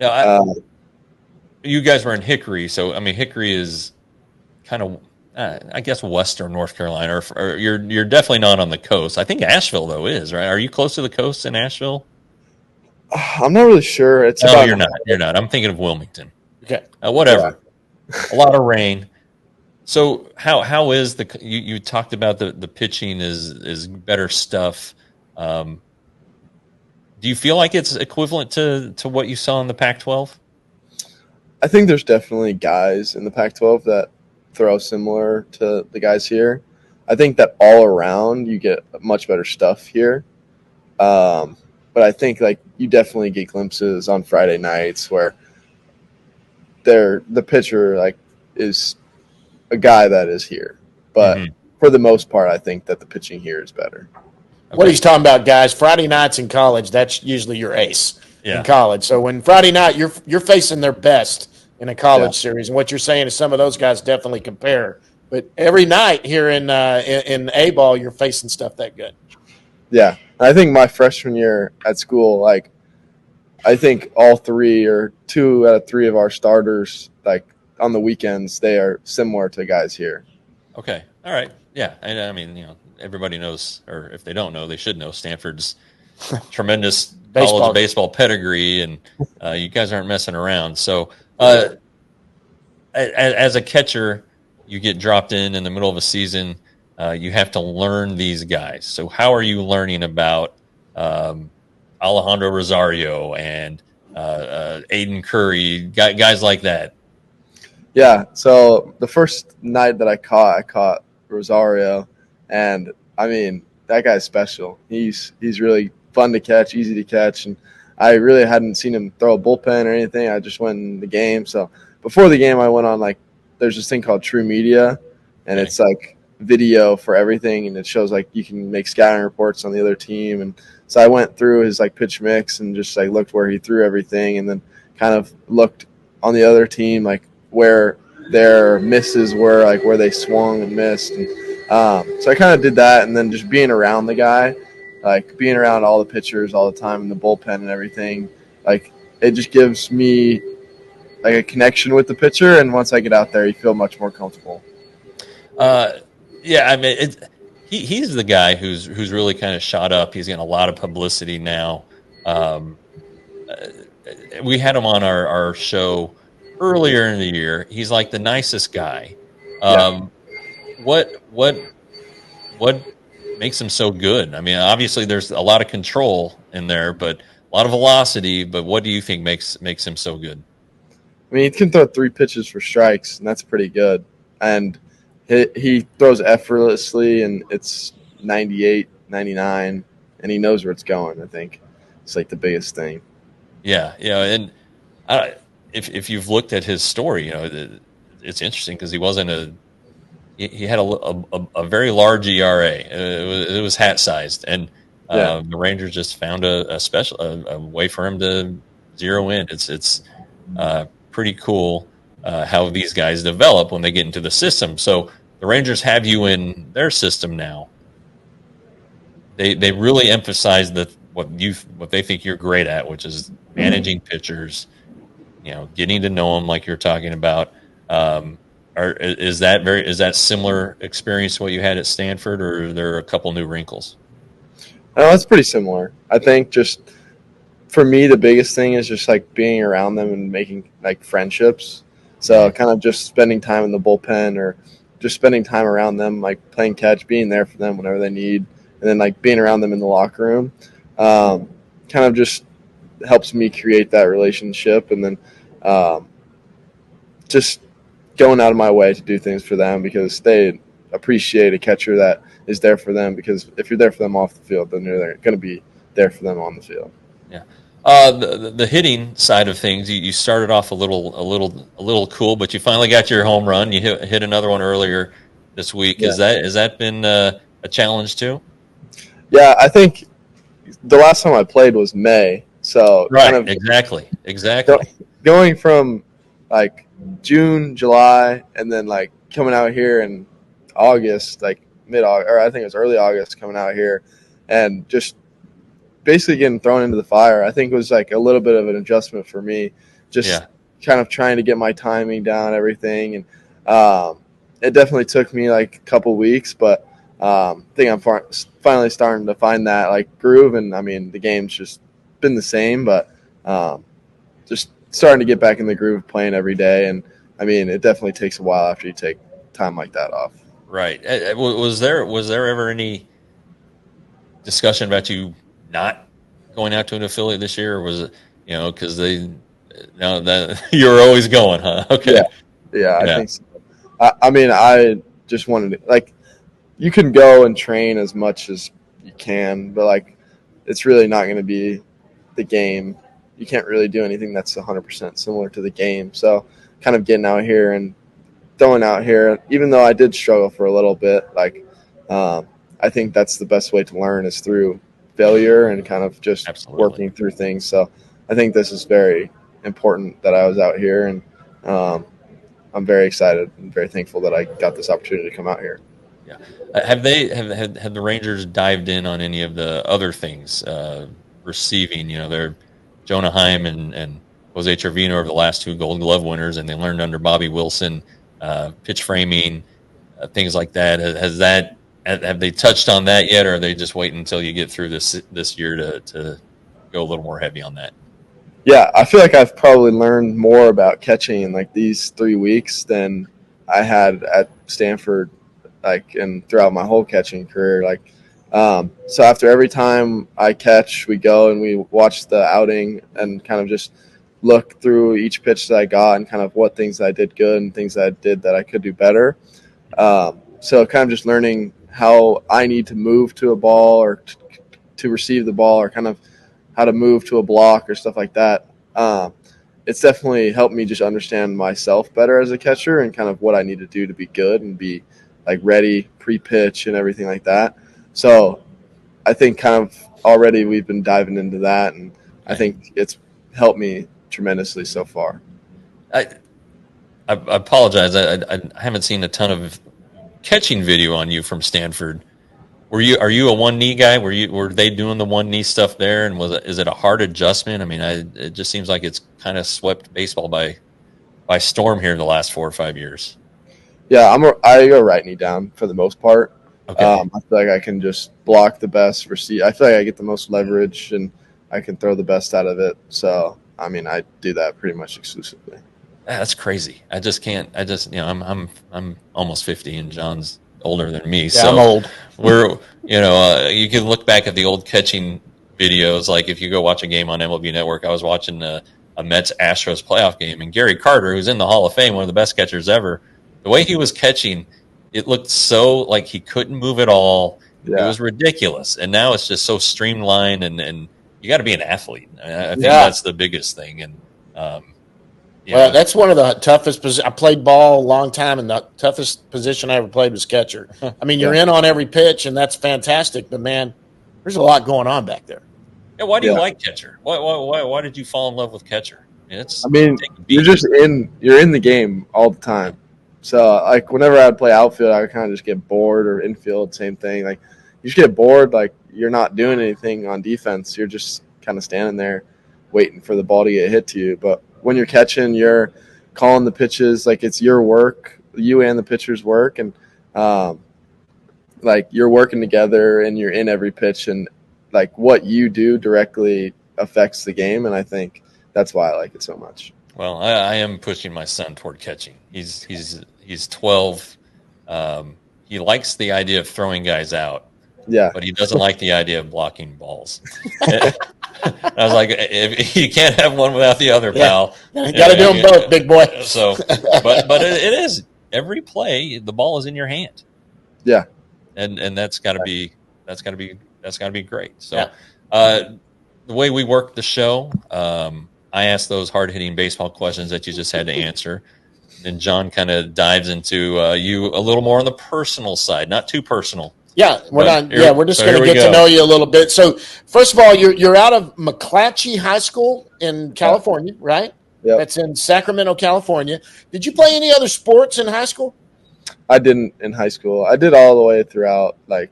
Now, you guys were in Hickory, so I mean, Hickory is kind of, I guess, Western North Carolina, or you're definitely not on the coast. I think Asheville though is, right? Are you close to the coast in Asheville? I'm not really sure. You're not. You're not. I'm thinking of Wilmington. Okay. Whatever. Yeah. A lot of rain. So how is you talked about the pitching is better stuff. Do you feel like it's equivalent to what you saw in the Pac-12? I think there's definitely guys in the Pac-12 that throw similar to the guys here. I think that all around you get much better stuff here. But I think you definitely get glimpses on Friday nights where the pitcher is a guy that is here. But for the most part, I think that the pitching here is better. Okay. What he's talking about, guys, Friday nights in college, that's usually your ace in college. So when Friday night, you're facing their best in a college series. And what you're saying is some of those guys definitely compare. But every night here in A-ball, you're facing stuff that good. Yeah. I think my freshman year at school, I think all 2 out of 3 of our starters, on the weekends, they are similar to guys here. Okay. All right. Yeah. And I mean, everybody knows, or if they don't know, they should know Stanford's tremendous college baseball pedigree, and you guys aren't messing around. So as a catcher, you get dropped in the middle of a season. You have to learn these guys. So how are you learning about Alejandro Rosario and Aiden Curry, guys like that? Yeah, so the first night that I caught Rosario, and I mean, that guy's special. He's really fun to catch, easy to catch, and I really hadn't seen him throw a bullpen or anything. I just went in the game. So before the game, I went on there's this thing called True Media, and it's video for everything, and it shows you can make scouting reports on the other team. And so I went through his pitch mix and just looked where he threw everything, and then kind of looked on the other team where their misses were, where they swung and missed. And so I kind of did that, and then just being around the guy, being around all the pitchers all the time in the bullpen and everything, it just gives me a connection with the pitcher, and once I get out there, you feel much more comfortable. Yeah, I mean, he's the guy who's really kind of shot up. He's getting a lot of publicity now. We had him on our show earlier in the year. He's the nicest guy. What makes him so good? I mean, obviously there's a lot of control in there, but a lot of velocity. But what do you think makes him so good? I mean, he can throw 3 pitches for strikes, and that's pretty good. And he throws effortlessly, and it's 98, 99, and he knows where it's going. I think it's the biggest thing. Yeah, and if you've looked at his story, it's interesting because he had a very large ERA. It was hat sized, and the Rangers just found a way for him to zero in. It's pretty cool how these guys develop when they get into the system. So the Rangers have you in their system now. They really emphasize what they think you're great at, which is managing pitchers, getting to know them like you're talking about. Is that similar experience to what you had at Stanford, or are there a couple new wrinkles? No, it's pretty similar. I think just for me, the biggest thing is just being around them and making friendships. So kind of just spending time in the bullpen, or just spending time around them, playing catch, being there for them whenever they need, and then being around them in the locker room, kind of just helps me create that relationship, and then just going out of my way to do things for them because they appreciate a catcher that is there for them. Because if you're there for them off the field, then you're going to be there for them on the field. Yeah. The hitting side of things, you started off a little cool, but you finally got your home run. You hit another one earlier this week. Yeah. Has that been a challenge too? Yeah, I think the last time I played was May. So Right, kind of exactly. going from like June, July, and then like coming out here in August, like mid-August, or I think it was early August, coming out here and just basically getting thrown into the fire. I think it was like a little bit of an adjustment for me, just kind of trying to get my timing down, everything. And it definitely took me like a couple weeks, but I think I'm finally starting to find that like groove. And I mean, the game's just been the same, but just starting to get back in the groove of playing every day. And I mean, it definitely takes a while after you take time like that off. Right. Was there ever any discussion about you not going out to an affiliate this year, or was it, because now that you're always going, huh? Okay. Yeah, I think so. I mean, I just wanted to, like, you can go and train as much as you can, but like, it's really not going to be the game. You can't really do anything that's 100% similar to the game. So kind of getting out here and throwing out here, even though I did struggle for a little bit, like, I think that's the best way to learn is through failure and kind of just working through things. So I think this is very important that I was out here, and I'm very excited and very thankful that I got this opportunity to come out here. Yeah. Have the Rangers dived in on any of the other things, receiving, they're Jonah Heim and Jose Trevino are the last two Gold Glove winners, and they learned under Bobby Wilson, pitch framing, things like that. Have they touched on that yet, or are they just waiting until you get through this year to go a little more heavy on that? Yeah, I feel like I've probably learned more about catching in like these 3 weeks than I had at Stanford, like, and throughout my whole catching career. Like, so after every time I catch, we go and we watch the outing and kind of just look through each pitch that I got and kind of what things I did good and things that I did that I could do better. So kind of just learning how I need to move to a ball or to receive the ball, or kind of how to move to a block or stuff like that. It's definitely helped me just understand myself better as a catcher and kind of what I need to do to be good and be like ready pre-pitch and everything like that. So I think kind of already we've been diving into that, and I think it's helped me tremendously so far. I apologize. I haven't seen a ton of catching video on you from Stanford. Are you a one knee guy? Were they doing the one knee stuff there? And is it a hard adjustment? I mean, it just seems like it's kind of swept baseball by storm here in the last 4 or 5 years. Yeah, I go right knee down for the most part. Okay. I feel like I can just block the best, receive. I feel like I get the most leverage and I can throw the best out of it. So I mean, I do that pretty much exclusively. That's crazy. I just can't. I'm almost 50, and John's older than me. Yeah, so I'm old. We're, you can look back at the old catching videos. Like if you go watch a game on MLB Network, I was watching a Mets Astros playoff game, and Gary Carter, who's in the Hall of Fame, one of the best catchers ever, the way he was catching, it looked so like he couldn't move at all. Yeah. It was ridiculous. And now it's just so streamlined, and you got to be an athlete. I think that's the biggest thing. And well, that's one of the toughest positions. I played ball a long time, and the toughest position I ever played was catcher. I mean, you're in on every pitch, and that's fantastic. But man, there's a lot going on back there. Yeah, why do you like catcher? Why did you fall in love with catcher? You're just you're in the game all the time. So like whenever I'd play outfield, I would kind of just get bored, or infield, same thing. Like you just get bored, like you're not doing anything on defense. You're just kind of standing there waiting for the ball to get hit to you. But when you're catching, you're calling the pitches, like it's your work, you and the pitcher's work, and like you're working together and you're in every pitch, and like what you do directly affects the game, and I think that's why I like it so much. Well, I am pushing my son toward catching. He's 12. He likes the idea of throwing guys out. Yeah, but he doesn't like the idea of blocking balls. I was like, if you can't have one without the other, pal. You got to do them both, big boy. So, but it is every play. The ball is in your hand. Yeah, and that's got to be great. So, the way we work the show, I asked those hard hitting baseball questions that you just had to answer. And then John kind of dives into you a little more on the personal side, not too personal. Yeah, we're just going to get to know you a little bit. So, first of all, you're out of McClatchy High School in California, right? Yep. That's in Sacramento, California. Did you play any other sports in high school? I didn't in high school. I did all the way throughout like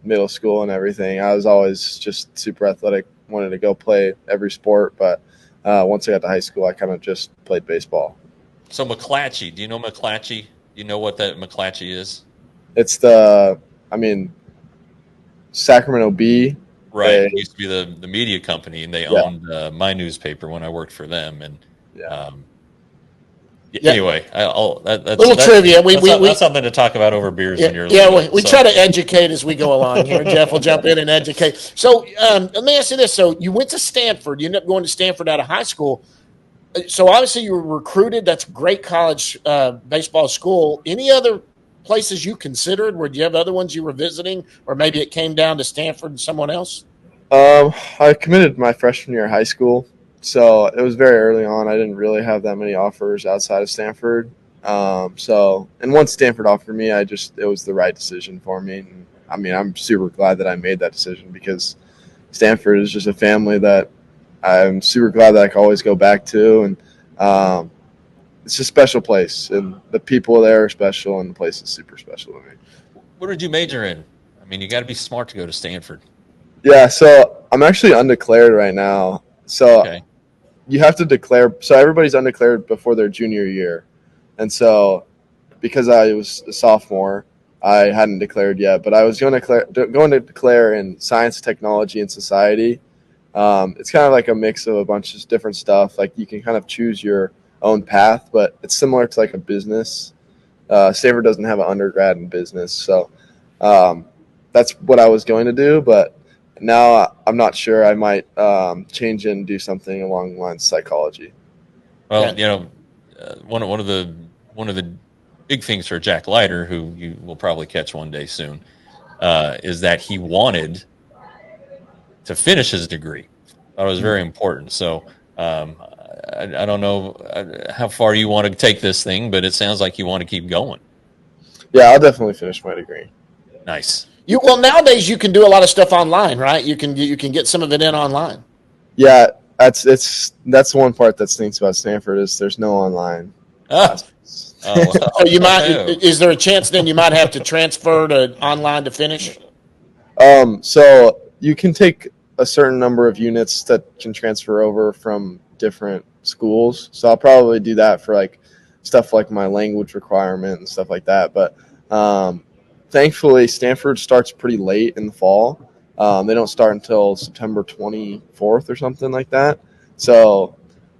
middle school and everything. I was always just super athletic, wanted to go play every sport, but once I got to high school, I kind of just played baseball. So McClatchy, do you know McClatchy? Do you know what that McClatchy is? It's Sacramento Bee. Right. It used to be the media company, and they owned my newspaper when I worked for them. And anyway, that's trivia. That's something to talk about over beers. We try to educate as we go along here. Jeff will jump in and educate. So let me ask you this. So you went to Stanford. You ended up going to Stanford out of high school. So obviously you were recruited. That's a great college baseball school. Any other places you considered? Did you have other ones you were visiting, or maybe it came down to Stanford and someone else? I committed my freshman year of high school, so it was very early on. I didn't really have that many offers outside of Stanford. And once Stanford offered me, it was the right decision for me. And, I'm super glad that I made that decision because Stanford is just a family that I'm super glad that I can always go back to. And it's a special place, and the people there are special, and the place is super special to me. What did you major in? You got to be smart to go to Stanford. Yeah, so I'm actually undeclared right now. So you have to declare. So everybody's undeclared before their junior year. And so because I was a sophomore, I hadn't declared yet. But I was going to declare in science, technology, and society. It's kind of like a mix of a bunch of different stuff. Like you can kind of choose your own path, but it's similar to like a business. Stanford doesn't have an undergrad in business, so that's what I was going to do. But now I'm not sure. I might change and do something along the lines of psychology. Well, one of the big things for Jack Leiter, who you will probably catch one day soon, is that he wanted to finish his degree. That was very important. So. I don't know how far you want to take this thing, but it sounds like you want to keep going. Yeah, I'll definitely finish my degree. Nice. Nowadays you can do a lot of stuff online, right? You can get some of it in online. Yeah, that's one part that stinks about Stanford is there's no online. So you might. Is there a chance then you might have to transfer to online to finish? So you can take a certain number of units that can transfer over from different schools. So I'll probably do that for like stuff like my language requirement and stuff like that. But thankfully, Stanford starts pretty late in the fall. They don't start until September 24th or something like that. So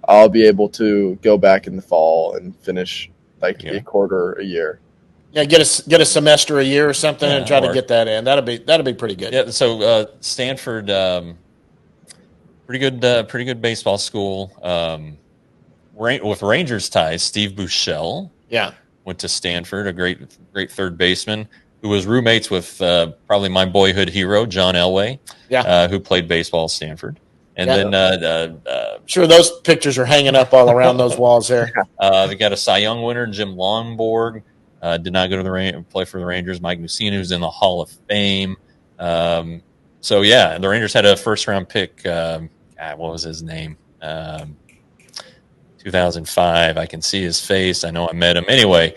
I'll be able to go back in the fall and finish like a quarter a year. Yeah, get a semester a year or something and try to get that in. That'll be pretty good. Yeah. So Stanford, pretty good baseball school. With Rangers ties, Steve Buechele. Yeah, went to Stanford, a great third baseman who was roommates with probably my boyhood hero John Elway. Yeah, who played baseball at Stanford. And then sure those pictures are hanging up all around those walls there. We got a Cy Young winner, Jim Lonborg. Did not go to play for the Rangers. Mike Mussina, who's in the Hall of Fame. So yeah, the Rangers had a first round pick. What was his name? 2005. I can see his face. I know I met him. Anyway,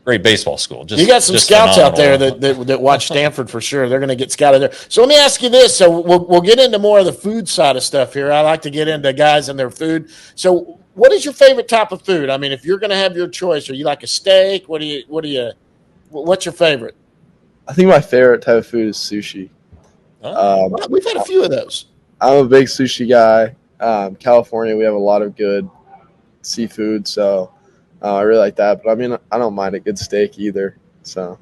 great baseball school. You got some scouts out there that watch Stanford for sure. They're going to get scouted there. So let me ask you this. So we'll get into more of the food side of stuff here. I like to get into guys and their food. So what is your favorite type of food? If you're going to have your choice, are you like a steak? What's your favorite? I think my favorite type of food is sushi. We've had a few of those. I'm a big sushi guy. California, we have a lot of good seafood, so I really like that. But I don't mind a good steak either. So,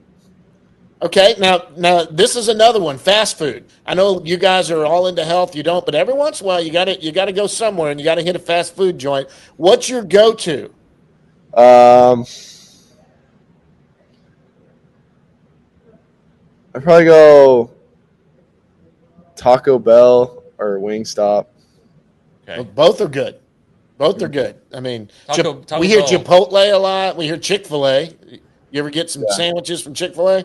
okay, now this is another one. Fast food. I know you guys are all into health. You don't, but every once in a while you got to go somewhere and you got to hit a fast food joint. What's your go-to? I'd probably go Taco Bell or Wingstop. Okay. Well, both are good. Both are good. I mean, Taco we hear Bell. Chipotle a lot. We hear Chick-fil-A. You ever get some sandwiches from Chick-fil-A?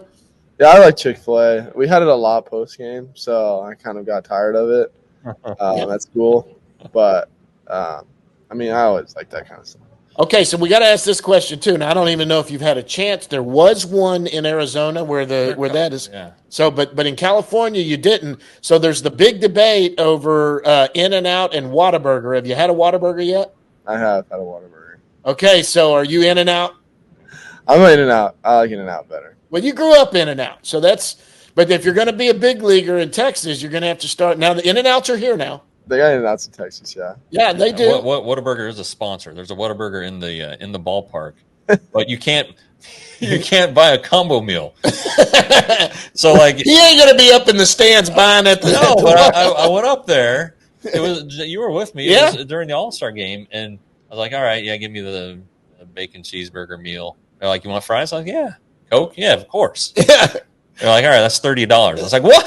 Yeah, I like Chick-fil-A. We had it a lot post-game, so I kind of got tired of it. That's cool. But, I always like that kind of stuff. Okay, so we got to ask this question too. Now I don't even know if you've had a chance. There was one in Arizona where that is. Yeah. So, but in California you didn't. So there's the big debate over In-N-Out and Whataburger. Have you had a Whataburger yet? I have had a Whataburger. Okay, so are you In-N-Out? I'm In-N-Out. I like In-N-Out better. Well, you grew up In-N-Out, so that's. But if you're going to be a big leaguer in Texas, you're going to have to start now. The In-N-Outs are here now. They got In-N-Outs in Texas, yeah. Yeah, they do. Whataburger is a sponsor. There's a Whataburger in the ballpark, but you can't buy a combo meal. So like he ain't gonna be up in the stands buying at the. No, but I went up there. It was you were with me. Yeah. It was during the All-Star game, and I was like, all right, yeah, give me the bacon cheeseburger meal. They're like, you want fries? I'm like, yeah. Coke? Yeah, of course. Yeah. They're like, all right, that's $30. I was like, what?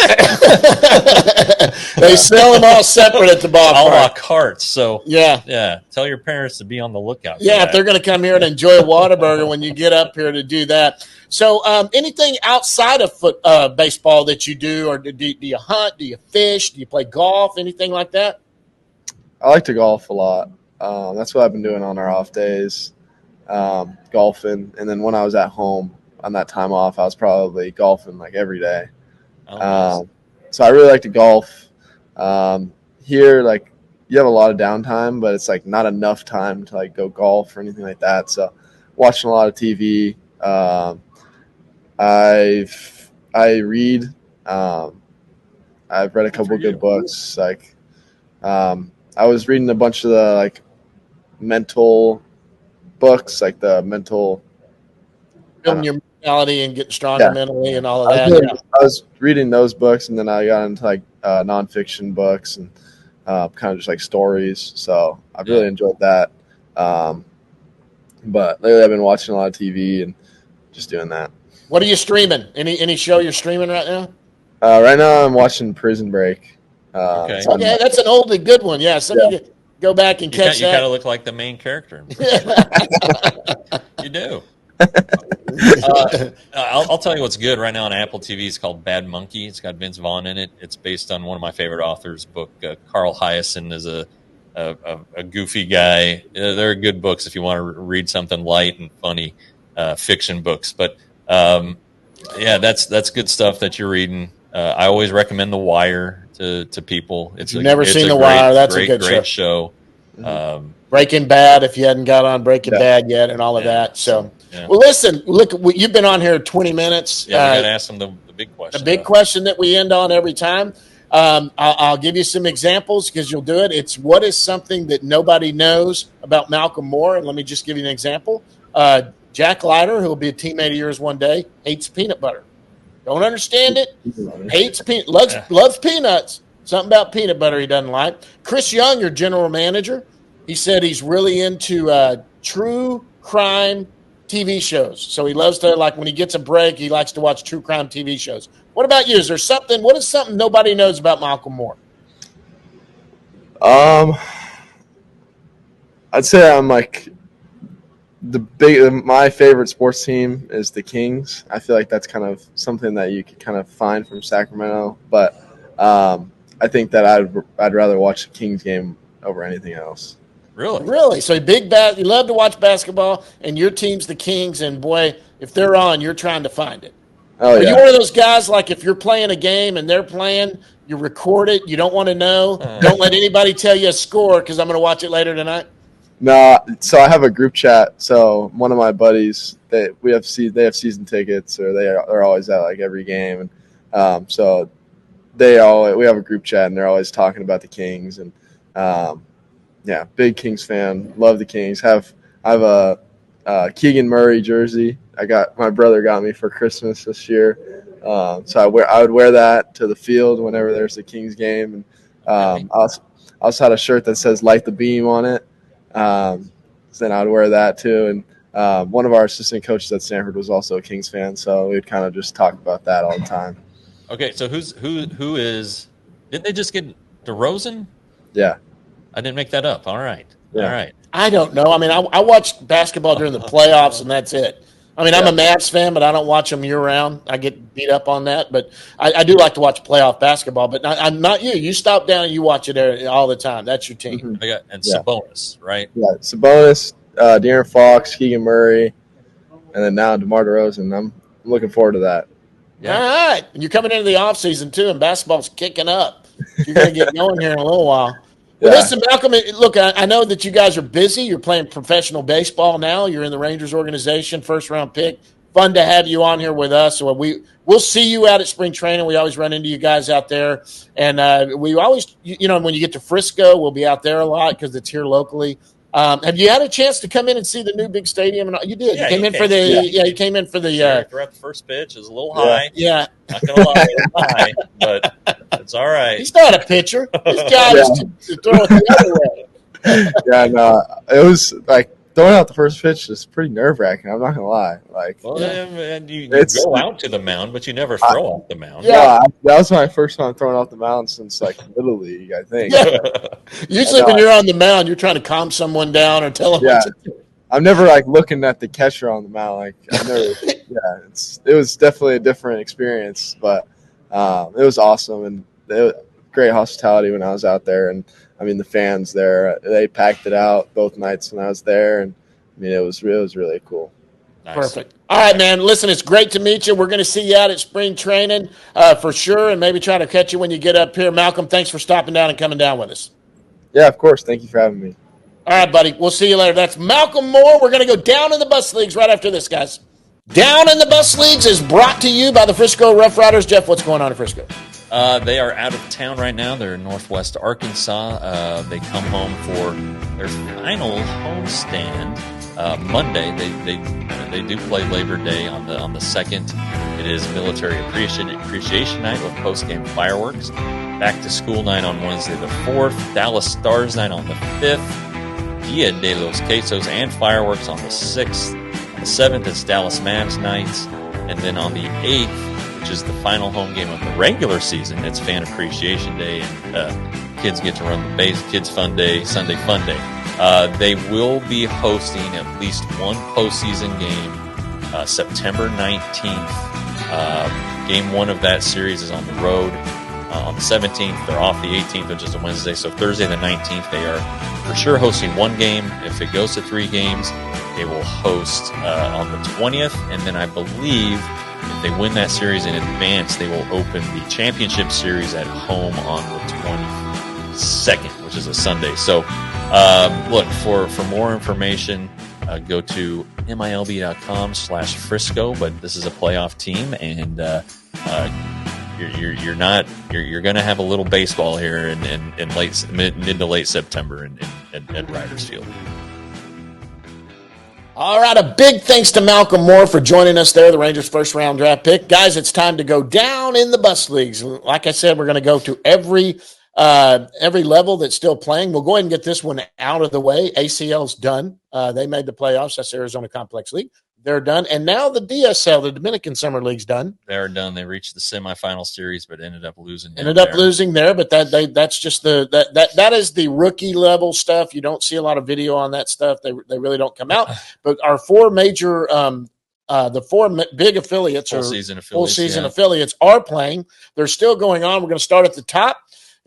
They sell them all separate at the ballpark. A la carte. So yeah. Tell your parents to be on the lookout. Yeah, if they're going to come here and enjoy a Whataburger when you get up here to do that. So, anything outside of baseball that you do, or do you hunt? Do you fish? Do you play golf? Anything like that? I like to golf a lot. That's what I've been doing on our off days, golfing. And then when I was at home on that time off, I was probably golfing like every day. Oh, nice. So I really like to golf. Here, like, you have a lot of downtime, but it's like not enough time to like go golf or anything like that. So watching a lot of TV. I read. I've read a couple good books. Like, I was reading a bunch of the like mental books, like the mental Building your mentality and getting stronger mentally and all of that. I was reading those books, and then I got into like nonfiction books and kind of just like stories. So I've really enjoyed that. But lately, I've been watching a lot of TV and just doing that. What are you streaming? Any show you're streaming right now? Right now, I'm watching Prison Break. Okay. Okay, that's an oldie good one. Yeah, somebody go back and catch that. You kind of look like the main character. You do. I'll tell you what's good right now on Apple TV. It's called Bad Monkey. It's got Vince Vaughn in it. It's based on one of my favorite authors' book. Carl Hyacin is a goofy guy. They're good books if you want to read something light and funny fiction books. But that's good stuff that you're reading. I always recommend The Wire to people. It's never seen The Wire. That's a great show. Breaking Bad, if you hadn't got on Breaking Bad yet, and all of that. So, well, listen, look, you've been on here 20 minutes. Yeah, we got to ask them the big question. The big question that we end on every time. I'll give you some examples because you'll do it. It's what is something that nobody knows about Malcolm Moore? And let me just give you an example. Jack Leiter, who will be a teammate of yours one day, hates peanut butter. Don't understand it. Hates loves peanuts. Something about peanut butter he doesn't like. Chris Young, your general manager, he said he's really into true crime TV shows. So he loves to, like, when he gets a break, he likes to watch true crime TV shows. What about you? What is something nobody knows about Malcolm Moore? I'd say I'm like my favorite sports team is the Kings. I feel like that's kind of something that you could kind of find from Sacramento, but I think that I'd rather watch the Kings game over anything else. Really? So you love to watch basketball, and your team's the Kings, and boy, if they're on, you're trying to find it. Oh, Are you one of those guys, like, if you're playing a game and they're playing, you record it, you don't want to know, don't let anybody tell you a score because I'm going to watch it later tonight? No, so I have a group chat. So one of my buddies, they have season tickets, or they're always at like every game, and so we have a group chat, and they're always talking about the Kings, and big Kings fan, love the Kings. I have a Keegan Murray jersey. My brother got me for Christmas this year, so I would wear that to the field whenever there's a Kings game, and I also had a shirt that says "Light the Beam" on it. So then I'd wear that too, and one of our assistant coaches at Stanford was also a Kings fan, so we'd kind of just talk about that all the time. Okay, so who is? Didn't they just get DeRozan? Yeah, I didn't make that up. All right, yeah. All right. I don't know. I mean, I watch basketball during the playoffs, and that's it. I mean, I'm a Mavs fan, but I don't watch them year-round. I get beat up on that. But I do like to watch playoff basketball. But I'm not you. You stop down and you watch it there all the time. That's your team. Mm-hmm. Sabonis, right? Yeah, Sabonis, De'Aaron Fox, Keegan Murray, and then now DeMar DeRozan. I'm looking forward to that. Yeah. All right. And you're coming into the offseason, too, and basketball's kicking up. You're going to get going here in a little while. Well, listen, Malcolm, look, I know that you guys are busy. You're playing professional baseball now. You're in the Rangers organization, first-round pick. Fun to have you on here with us. So we'll see you out at spring training. We always run into you guys out there. And we always, when you get to Frisco, we'll be out there a lot because it's here locally. Have you had a chance to come in and see the new big stadium? And you did. Yeah, you came in for the. Yeah, you came in for the. Throughout the first pitch, it was a little high. Yeah, not gonna lie, it was high, but it's all right. He's not a pitcher. His job is to throw it the other way. Yeah, no, it was like throwing out the first pitch is pretty nerve-wracking. I'm not gonna lie. And you go out to the mound, but you never throw off the mound. Yeah, that was my first time throwing off the mound since Little League, I think. Yeah. Usually, when you're on the mound, you're trying to calm someone down or tell them. Yeah, I'm never looking at the catcher on the mound. I've never. It was definitely a different experience, but it was awesome and great hospitality when I was out there. And I mean, the fans there, they packed it out both nights when I was there, and I mean, it was really cool. Nice. Perfect. All right, man. Listen, it's great to meet you. We're going to see you out at spring training for sure, and maybe try to catch you when you get up here. Malcolm, thanks for stopping down and coming down with us. Yeah, of course. Thank you for having me. All right, buddy. We'll see you later. That's Malcolm Moore. We're going to go down in the bus leagues right after this, guys. Down in the bus leagues is brought to you by the Frisco RoughRiders. Jeff, what's going on in Frisco? They are out of town right now. They're in Northwest Arkansas. They come home for their final homestand Monday. They do play Labor Day on the 2nd. It is Military Appreciation Night with post-game fireworks. Back to School Night on Wednesday the 4th. Dallas Stars Night on the 5th. Dia de los Quesos and fireworks on the 6th. On the 7th, it's Dallas Mavs Night. And then on the 8th, which is the final home game of the regular season, it's Fan Appreciation Day, and kids get to run the base. Kids Fun Day, Sunday Fun Day. They will be hosting at least one postseason game September 19th. Game 1 of that series is on the road on the 17th. They're off the 18th, which is a Wednesday. So Thursday the 19th, they are for sure hosting one game. If it goes to 3 games, they will host on the 20th. And then I believe if they win that series in advance, they will open the championship series at home on the 22nd, which is a Sunday. So look, for more information, go to milb.com/Frisco. But this is a playoff team, and you're going to have a little baseball here in mid to late September at Riders Field. All right, a big thanks to Malcolm Moore for joining us there, the Rangers' first-round draft pick. Guys, it's time to go down in the bus leagues. Like I said, we're going to go to every level that's still playing. We'll go ahead and get this one out of the way. ACL's done. They made the playoffs. That's Arizona Complex League. They're done. And now the DSL, the Dominican Summer League's done. They're done. They reached the semifinal series, but ended up losing. Losing there, but that's just that is the rookie level stuff. You don't see a lot of video on that stuff. They really don't come out. But our 4 major, the 4 big affiliates, full season affiliates are playing. They're still going on. We're going to start at the top.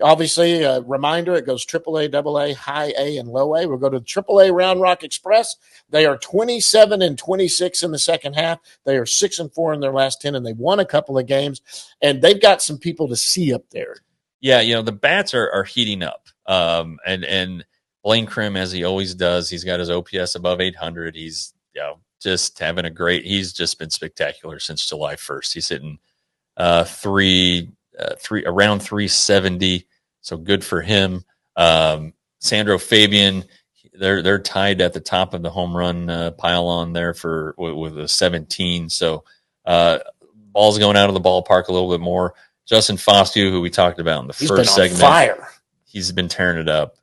Obviously, a reminder, it goes AAA, AA, High A, and Low A. We'll go to the AAA Round Rock Express. They are 27-26 in the second half. They are 6-4 in their last 10, and they won a couple of games. And they've got some people to see up there. Yeah, the bats are heating up. And Blaine Krim, as he always does, he's got his OPS above 800. He's just having he's just been spectacular since July 1st. He's hitting around 370, so good for him. Sandro Fabian, they're tied at the top of the home run pile-on there with a 17. So ball's going out of the ballpark a little bit more. Justin Foscue, who we talked about in the first segment, fire. He's been tearing it up.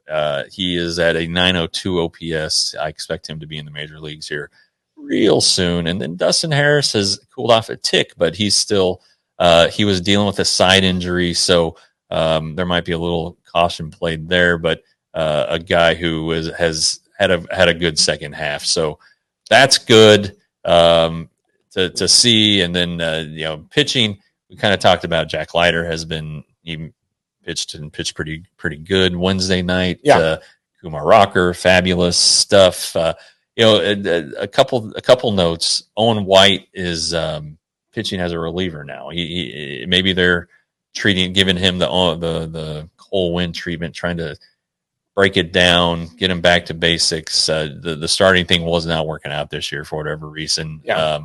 He is at a 902 OPS. I expect him to be in the major leagues here real soon. And then Dustin Harris has cooled off a tick, but he's still he was dealing with a side injury, so there might be a little caution played there. But a guy who has had a good second half. So that's good to see. And then pitching, we kind of talked about. Jack Leiter he pitched pretty good Wednesday night. Yeah. Kumar Rocker, fabulous stuff. A couple notes. Owen White is pitching as a reliever now. He maybe they're giving him the Cole Winn treatment, trying to break it down, get him back to basics. The starting thing was not working out this year for whatever reason. Yeah.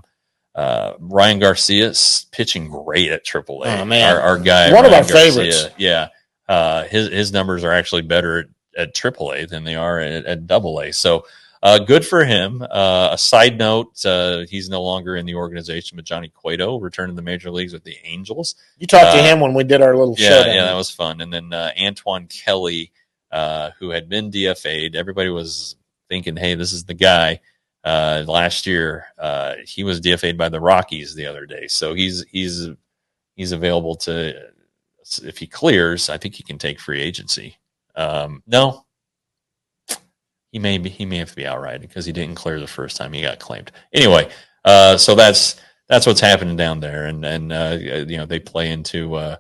Ryan Garcia's pitching great at AAA. Oh, man. Our guy, one Ryan of our favorites. Yeah. His numbers are actually better at AAA than they are at AA. So good for him. A side note, he's no longer in the organization, but Johnny Cueto returned to the major leagues with the Angels. You talked to him when we did our little show. Yeah, that was fun. And then Antoine Kelly, who had been DFA'd. Everybody was thinking, hey, this is the guy. Last year, he was DFA'd by the Rockies the other day. So he's available to, if he clears, I think he can take free agency. No. He may have to be outrighted because he didn't clear the first time he got claimed. Anyway, so that's what's happening down there, and they play into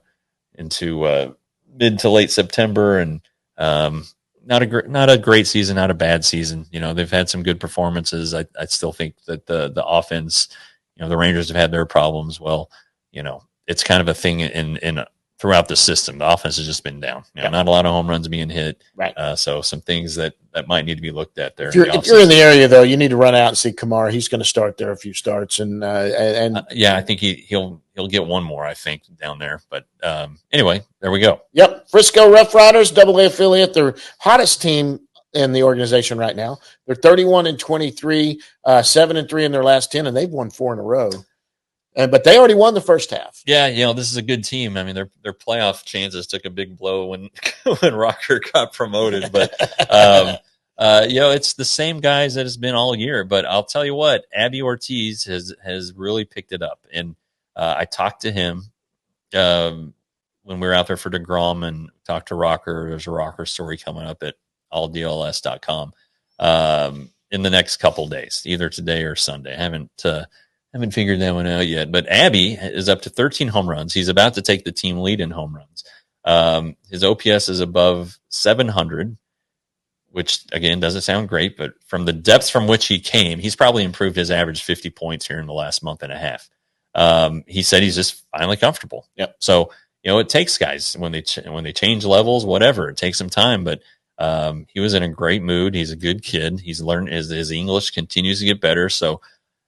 mid to late September, and not a great season, not a bad season. They've had some good performances. I still think that the offense, the Rangers have had their problems. Well, it's kind of a thing in throughout the system. The offense has just been down. Not a lot of home runs being hit. Right. So some things that might need to be looked at there. If you're in the area, though, you need to run out and see Kumar. He's going to start there a few starts, and I think he'll get one more. I think down there. But anyway, there we go. Yep, Frisco RoughRiders, AA affiliate, their hottest team in the organization right now. They're 31-23, 7-3 in their last 10, and they've won 4 in a row. But they already won the first half. Yeah, this is a good team. I mean, their playoff chances took a big blow when Rocker got promoted. But it's the same guys that has been all year. But I'll tell you what, Abby Ortiz has really picked it up. And I talked to him when we were out there for DeGrom and talked to Rocker. There's a Rocker story coming up at alldls.com in the next couple days, either today or Sunday. I haven't figured that one out yet, but Abby is up to 13 home runs. He's about to take the team lead in home runs. His OPS is above 700, which again doesn't sound great, but from the depths from which he came, he's probably improved his average 50 points here in the last month and a half. He said he's just finally comfortable. Yep. So it takes guys when they change levels, whatever. It takes some time, but he was in a great mood. He's a good kid. He's learned his English continues to get better. So.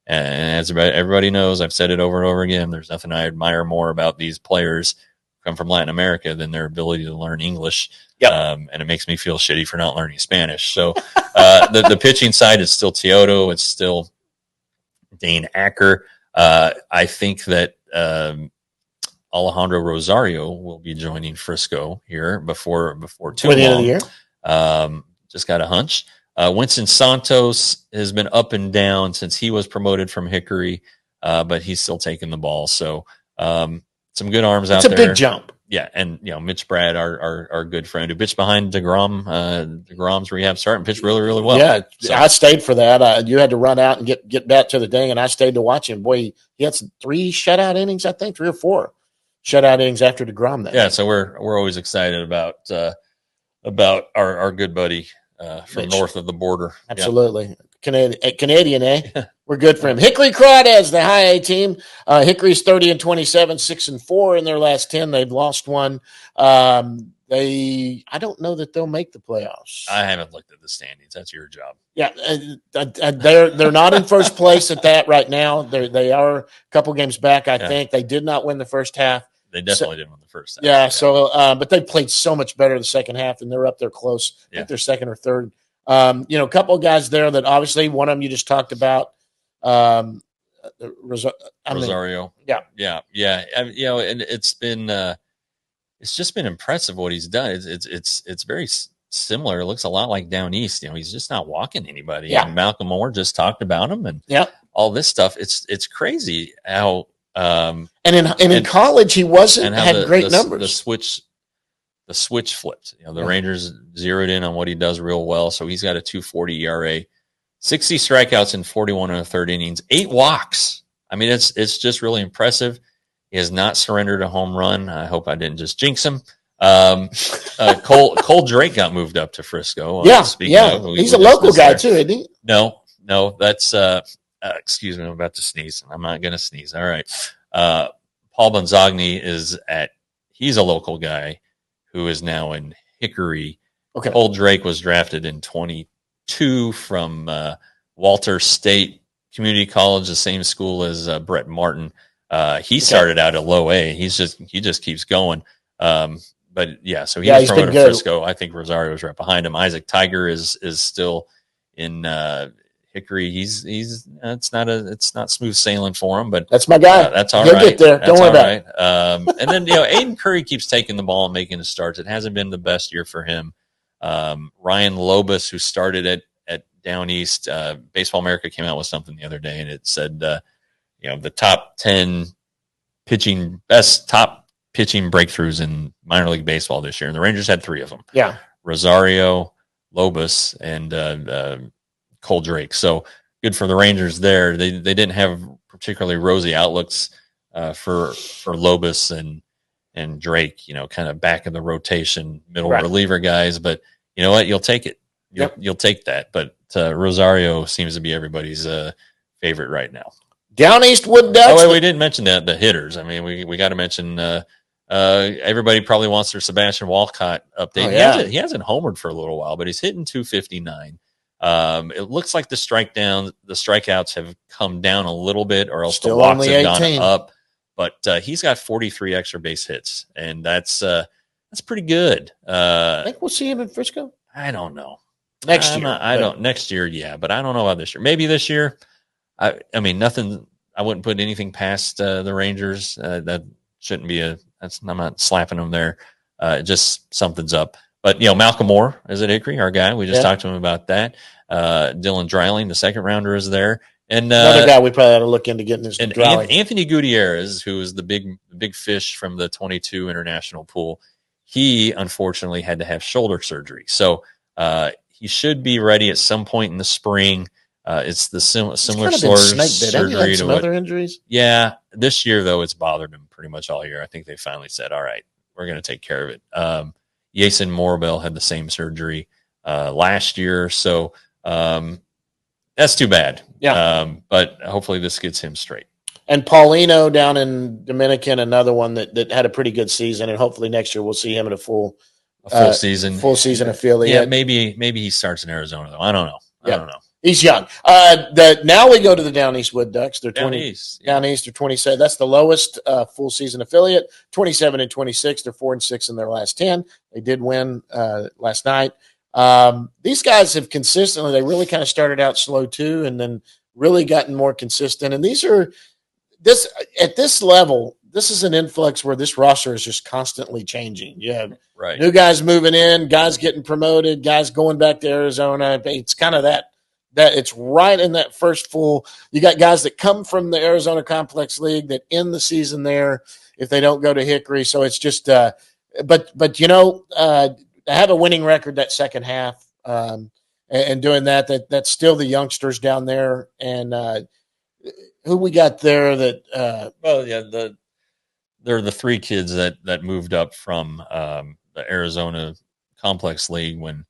And as everybody knows, I've said it over and over again, there's nothing I admire more about these players who come from Latin America than their ability to learn English. Yep. And it makes me feel shitty for not learning Spanish. So the pitching side is still Teodo. It's still Dane Acker. I think that Alejandro Rosario will be joining Frisco here before too long. the end of the year. Just got a hunch. Winston Santos has been up and down since he was promoted from Hickory, but he's still taking the ball. So some good arms out there. It's a big jump. Yeah, and Mitch Brad, our good friend, who pitched behind DeGrom, DeGrom's rehab start and pitched really, really well. Yeah, so. I stayed for that. You had to run out and get back to the thing, and I stayed to watch him. Boy, he had 3 shutout innings, I think, 3 or 4 shutout innings after DeGrom. Yeah, so we're always excited about our good buddy. From Mitch. North of the border. Absolutely. Yep. Canadian, eh? We're good for him. Hickory Crawdads, the high A team. Hickory's 30-27, 6-4 in their last 10. They've lost one. I don't know that they'll make the playoffs. I haven't looked at the standings. That's your job. Yeah, they're not in first place at that right now. They are a couple games back, I think. They did not win the first half. They definitely didn't win the first half. Yeah, so but they played so much better the second half, and they're up there close. I think they're second or third. A couple of guys there that obviously one of them you just talked about. Rosario. Yeah. And it's just been impressive what he's done. It's very similar. It looks a lot like down east. He's just not walking anybody. Yeah. And Malcolm Moore just talked about him and all this stuff. It's crazy how. And in college he had great numbers. The switch the switch flipped. The Yeah. Rangers zeroed in on what he does real well. So he's got a 2.40 ERA, 60 strikeouts in 41 and a third innings, 8 walks. I mean, it's just really impressive. He has not surrendered a home run. I hope I didn't just jinx him. Cole Drake got moved up to Frisco. He's a local guy too, isn't he? No, that's excuse me, I'm about to sneeze. I'm not going to sneeze. All right. Paul Bonzagni he's a local guy who is now in Hickory. Okay. Cole Drake was drafted in 22 from Walter State Community College, the same school as Brett Martin. He started out at low A. He just keeps going. But yeah, so he was promoted to Frisco. I think Rosario was right behind him. Isaac Tiger is still in Hickory. It's not smooth sailing for him, but that's my guy. That's all He'll right. Get there. Don't worry about it. And then Aiden Curry keeps taking the ball and making the starts. It hasn't been the best year for him. Ryan Lobus, who started at Down East, Baseball America came out with something the other day, and it said the top 10 top pitching breakthroughs in minor league baseball this year. And the Rangers had 3 of them. Yeah. Rosario, Lobus, and Cole Drake. So good for the Rangers there. They didn't have particularly rosy outlooks for Lobus and Drake, kind of back in the rotation, middle reliever guys. But you know what? You'll take it. You'll take that. But Rosario seems to be everybody's favorite right now. Down East Wood Ducks. Oh, wait, we didn't mention the hitters. I mean, we got to mention everybody probably wants their Sebastian Walcott update. Oh, yeah. He hasn't homered for a little while, but he's hitting 259. It looks like the strikeouts have come down a little bit, or else still the walks have 18. gone up. But he's got 43 extra base hits, and that's pretty good. I think we'll see him in Frisco. I don't know. Next year. Next year, yeah, but I don't know about this year. Maybe this year. I mean, nothing. I wouldn't put anything past the Rangers. That shouldn't be I'm not slapping them there. Just something's up. But Malcolm Moore is at Hickory, our guy. We just talked to him about that. Dylan Dreiling, the second rounder, is there. And another guy we probably ought to look into getting this. And Anthony Gutierrez, who is the big fish from the 22 international pool, he unfortunately had to have shoulder surgery. So he should be ready at some point in the spring. It's the similar sort of surgery to other injuries. Yeah, this year though it's bothered him pretty much all year. I think they finally said, "All right, we're going to take care of it." Yason Morabel had the same surgery last year, so that's too bad. Yeah, but hopefully this gets him straight. And Paulino down in Dominican, another one that had a pretty good season, and hopefully next year we'll see him in a full season affiliate. Yeah, maybe he starts in Arizona though. I don't know. I don't know. He's young. Now we go to the Down East Wood Ducks. They're Down East. They're 27. That's the lowest full season affiliate. 27 and 26. They're 4-6 in their last 10. They did win last night. These guys have consistently. They really kind of started out slow too, and then really gotten more consistent. And at this level, this is an influx where this roster is just constantly changing. You have new guys moving in, guys getting promoted, guys going back to Arizona. It's kind of that it's right in that first full. You got guys that come from the Arizona Complex League that end the season there if they don't go to Hickory. So it's just, but have a winning record that second half, and doing that's still the youngsters down there. And who we got there that? They're the 3 kids that moved up from the Arizona Complex League when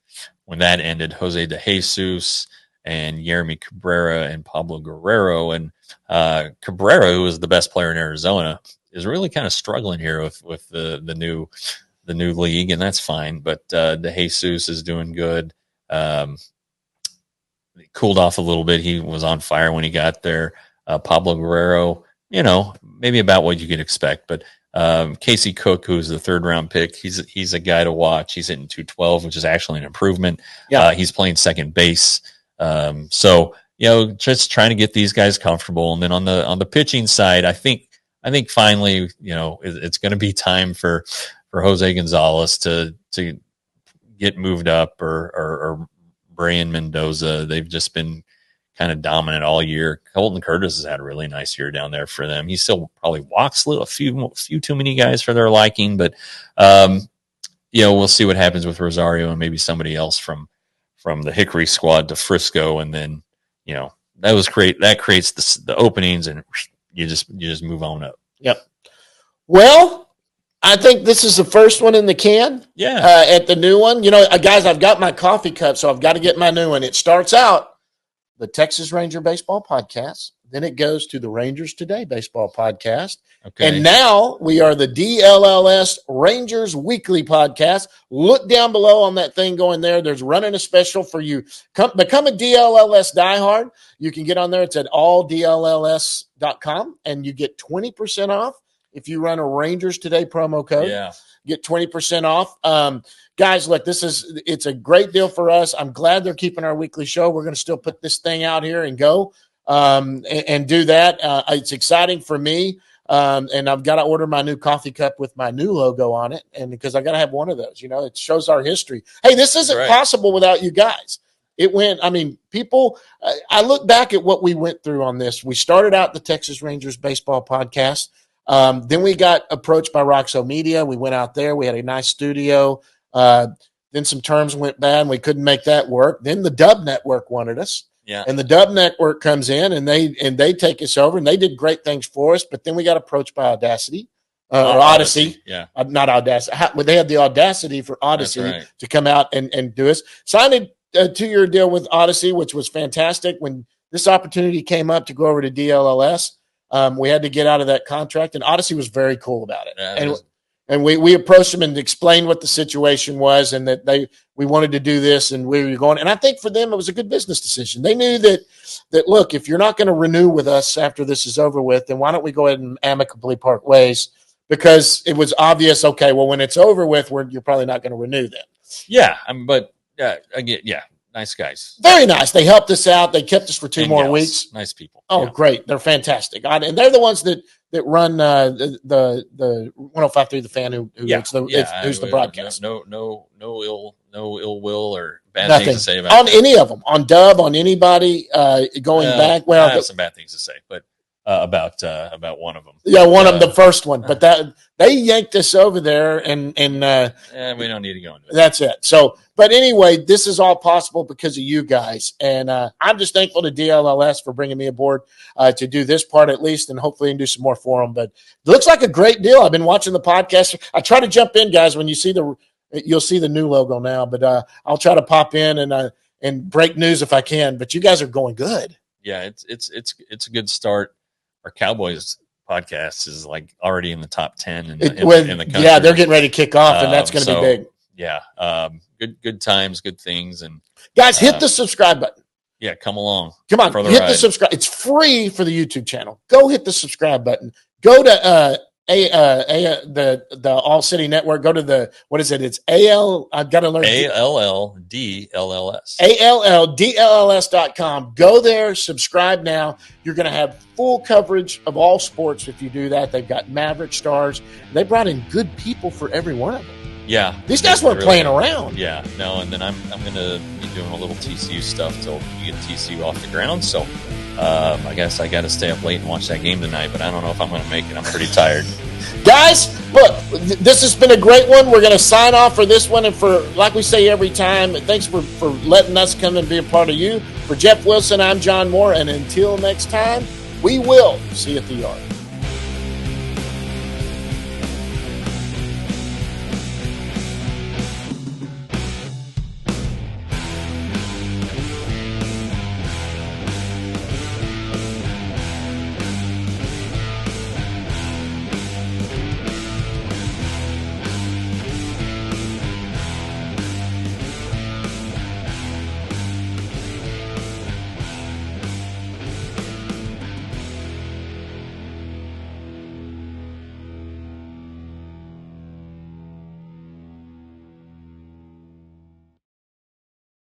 that ended. Jose De Jesus and Yeremy Cabrera and Pablo Guerrero. And Cabrera, who is the best player in Arizona, is really kind of struggling here with the new league, and that's fine. But De Jesus is doing good. He cooled off a little bit. He was on fire when he got there. Pablo Guerrero, maybe about what you could expect. But Casey Cook, who's the 3rd round pick, he's a guy to watch. He's hitting 212, which is actually an improvement. Yeah. He's playing second base. So just trying to get these guys comfortable. And then on the pitching side, I think finally, it's going to be time for Jose Gonzalez to get moved up, or Brian Mendoza. They've just been kind of dominant all year. Colton Curtis has had a really nice year down there for them. He still probably walks a few too many guys for their liking, but we'll see what happens with Rosario and maybe somebody else from the Hickory squad to Frisco, and then that creates the openings, and you just move on up. Yep. Well, I think this is the first one in the can. Yeah. At the new one, guys, I've got my coffee cup, so I've got to get my new one. It starts out the Texas Ranger Baseball Podcast. Then it goes to the Rangers Today Baseball Podcast. Okay. And now we are the DLLS Rangers Weekly Podcast. Look down below on that thing going there. There's running a special for you. Become a DLLS diehard. You can get on there. It's at alldlls.com, and you get 20% off if you run a Rangers Today promo code. Yeah. Get 20% off. Guys, look, it's a great deal for us. I'm glad they're keeping our weekly show. We're going to still put this thing out here and go and do that. It's exciting for me. And I've got to order my new coffee cup with my new logo on it. And because I got to have one of those, it shows our history. Hey, this isn't possible without you guys. People, I look back at what we went through on this. We started out the Texas Rangers Baseball Podcast. Then we got approached by Roxo Media. We went out there. We had a nice studio. Then some terms went bad and we couldn't make that work. Then the Dub Network wanted us. Yeah. And the Dub Network comes in and they take us over, and they did great things for us. But then we got approached by Audacity. Or Odyssey. Yeah. Not Audacity. They had the audacity for Odyssey to come out and do us. Signed a 2-year deal with Odyssey, which was fantastic. When this opportunity came up to go over to DLLS, we had to get out of that contract, and Odyssey was very cool about it. Yeah, and we approached them and explained what the situation was, and that we wanted to do this and where you're going. And I think for them, it was a good business decision. They knew that look, if you're not going to renew with us after this is over with, then why don't we go ahead and amicably part ways? Because it was obvious, okay, well, when it's over with, you're probably not going to renew then. Yeah, but again, nice guys. Very nice. They helped us out. They kept us for 2 more weeks. Nice people. Oh, yeah. Great. They're fantastic. And they're the ones that run the 105.3 The Fan who's the broadcast. No ill will or bad Nothing. things to say about on any of them. On Dub, on anybody going back. Well, I have some bad things to say, but about one of them. Yeah, one of them, the first one. But they yanked us over there, and we don't need to go into it. That's it. So, but anyway, this is all possible because of you guys, and I'm just thankful to DLLS for bringing me aboard to do this part at least, and hopefully do some more for them. But it looks like a great deal. I've been watching the podcast. I try to jump in, guys, when you see you'll see the new logo now, but I'll try to pop in and break news if I can. But you guys are going good. Yeah, it's a good start. Our Cowboys podcast is like already in the top 10 in the country. Yeah, they're getting ready to kick off, and that's going to be big. Yeah, good times, good things, and guys, hit the subscribe button. Yeah, come along. Come on, hit the subscribe. It's free for the YouTube channel. Go hit the subscribe button. Go to the All City Network. Go to what is it? It's AL. I've got to learn ALLDLLS. ALLDLLS.com. Go there, subscribe now. You're going to have full coverage of all sports if you do that. They've got Maverick stars. They brought in good people for every one of them. Yeah, these guys weren't playing around. Yeah, no, and then I'm going to be doing a little TCU stuff till we get TCU off the ground. So I guess I got to stay up late and watch that game tonight, but I don't know if I'm going to make it. I'm pretty tired. Guys, look, this has been a great one. We're going to sign off for this one, and for, like we say every time, thanks for letting us come and be a part of you. For Jeff Wilson, I'm John Moore, and until next time, we will see you at the yard.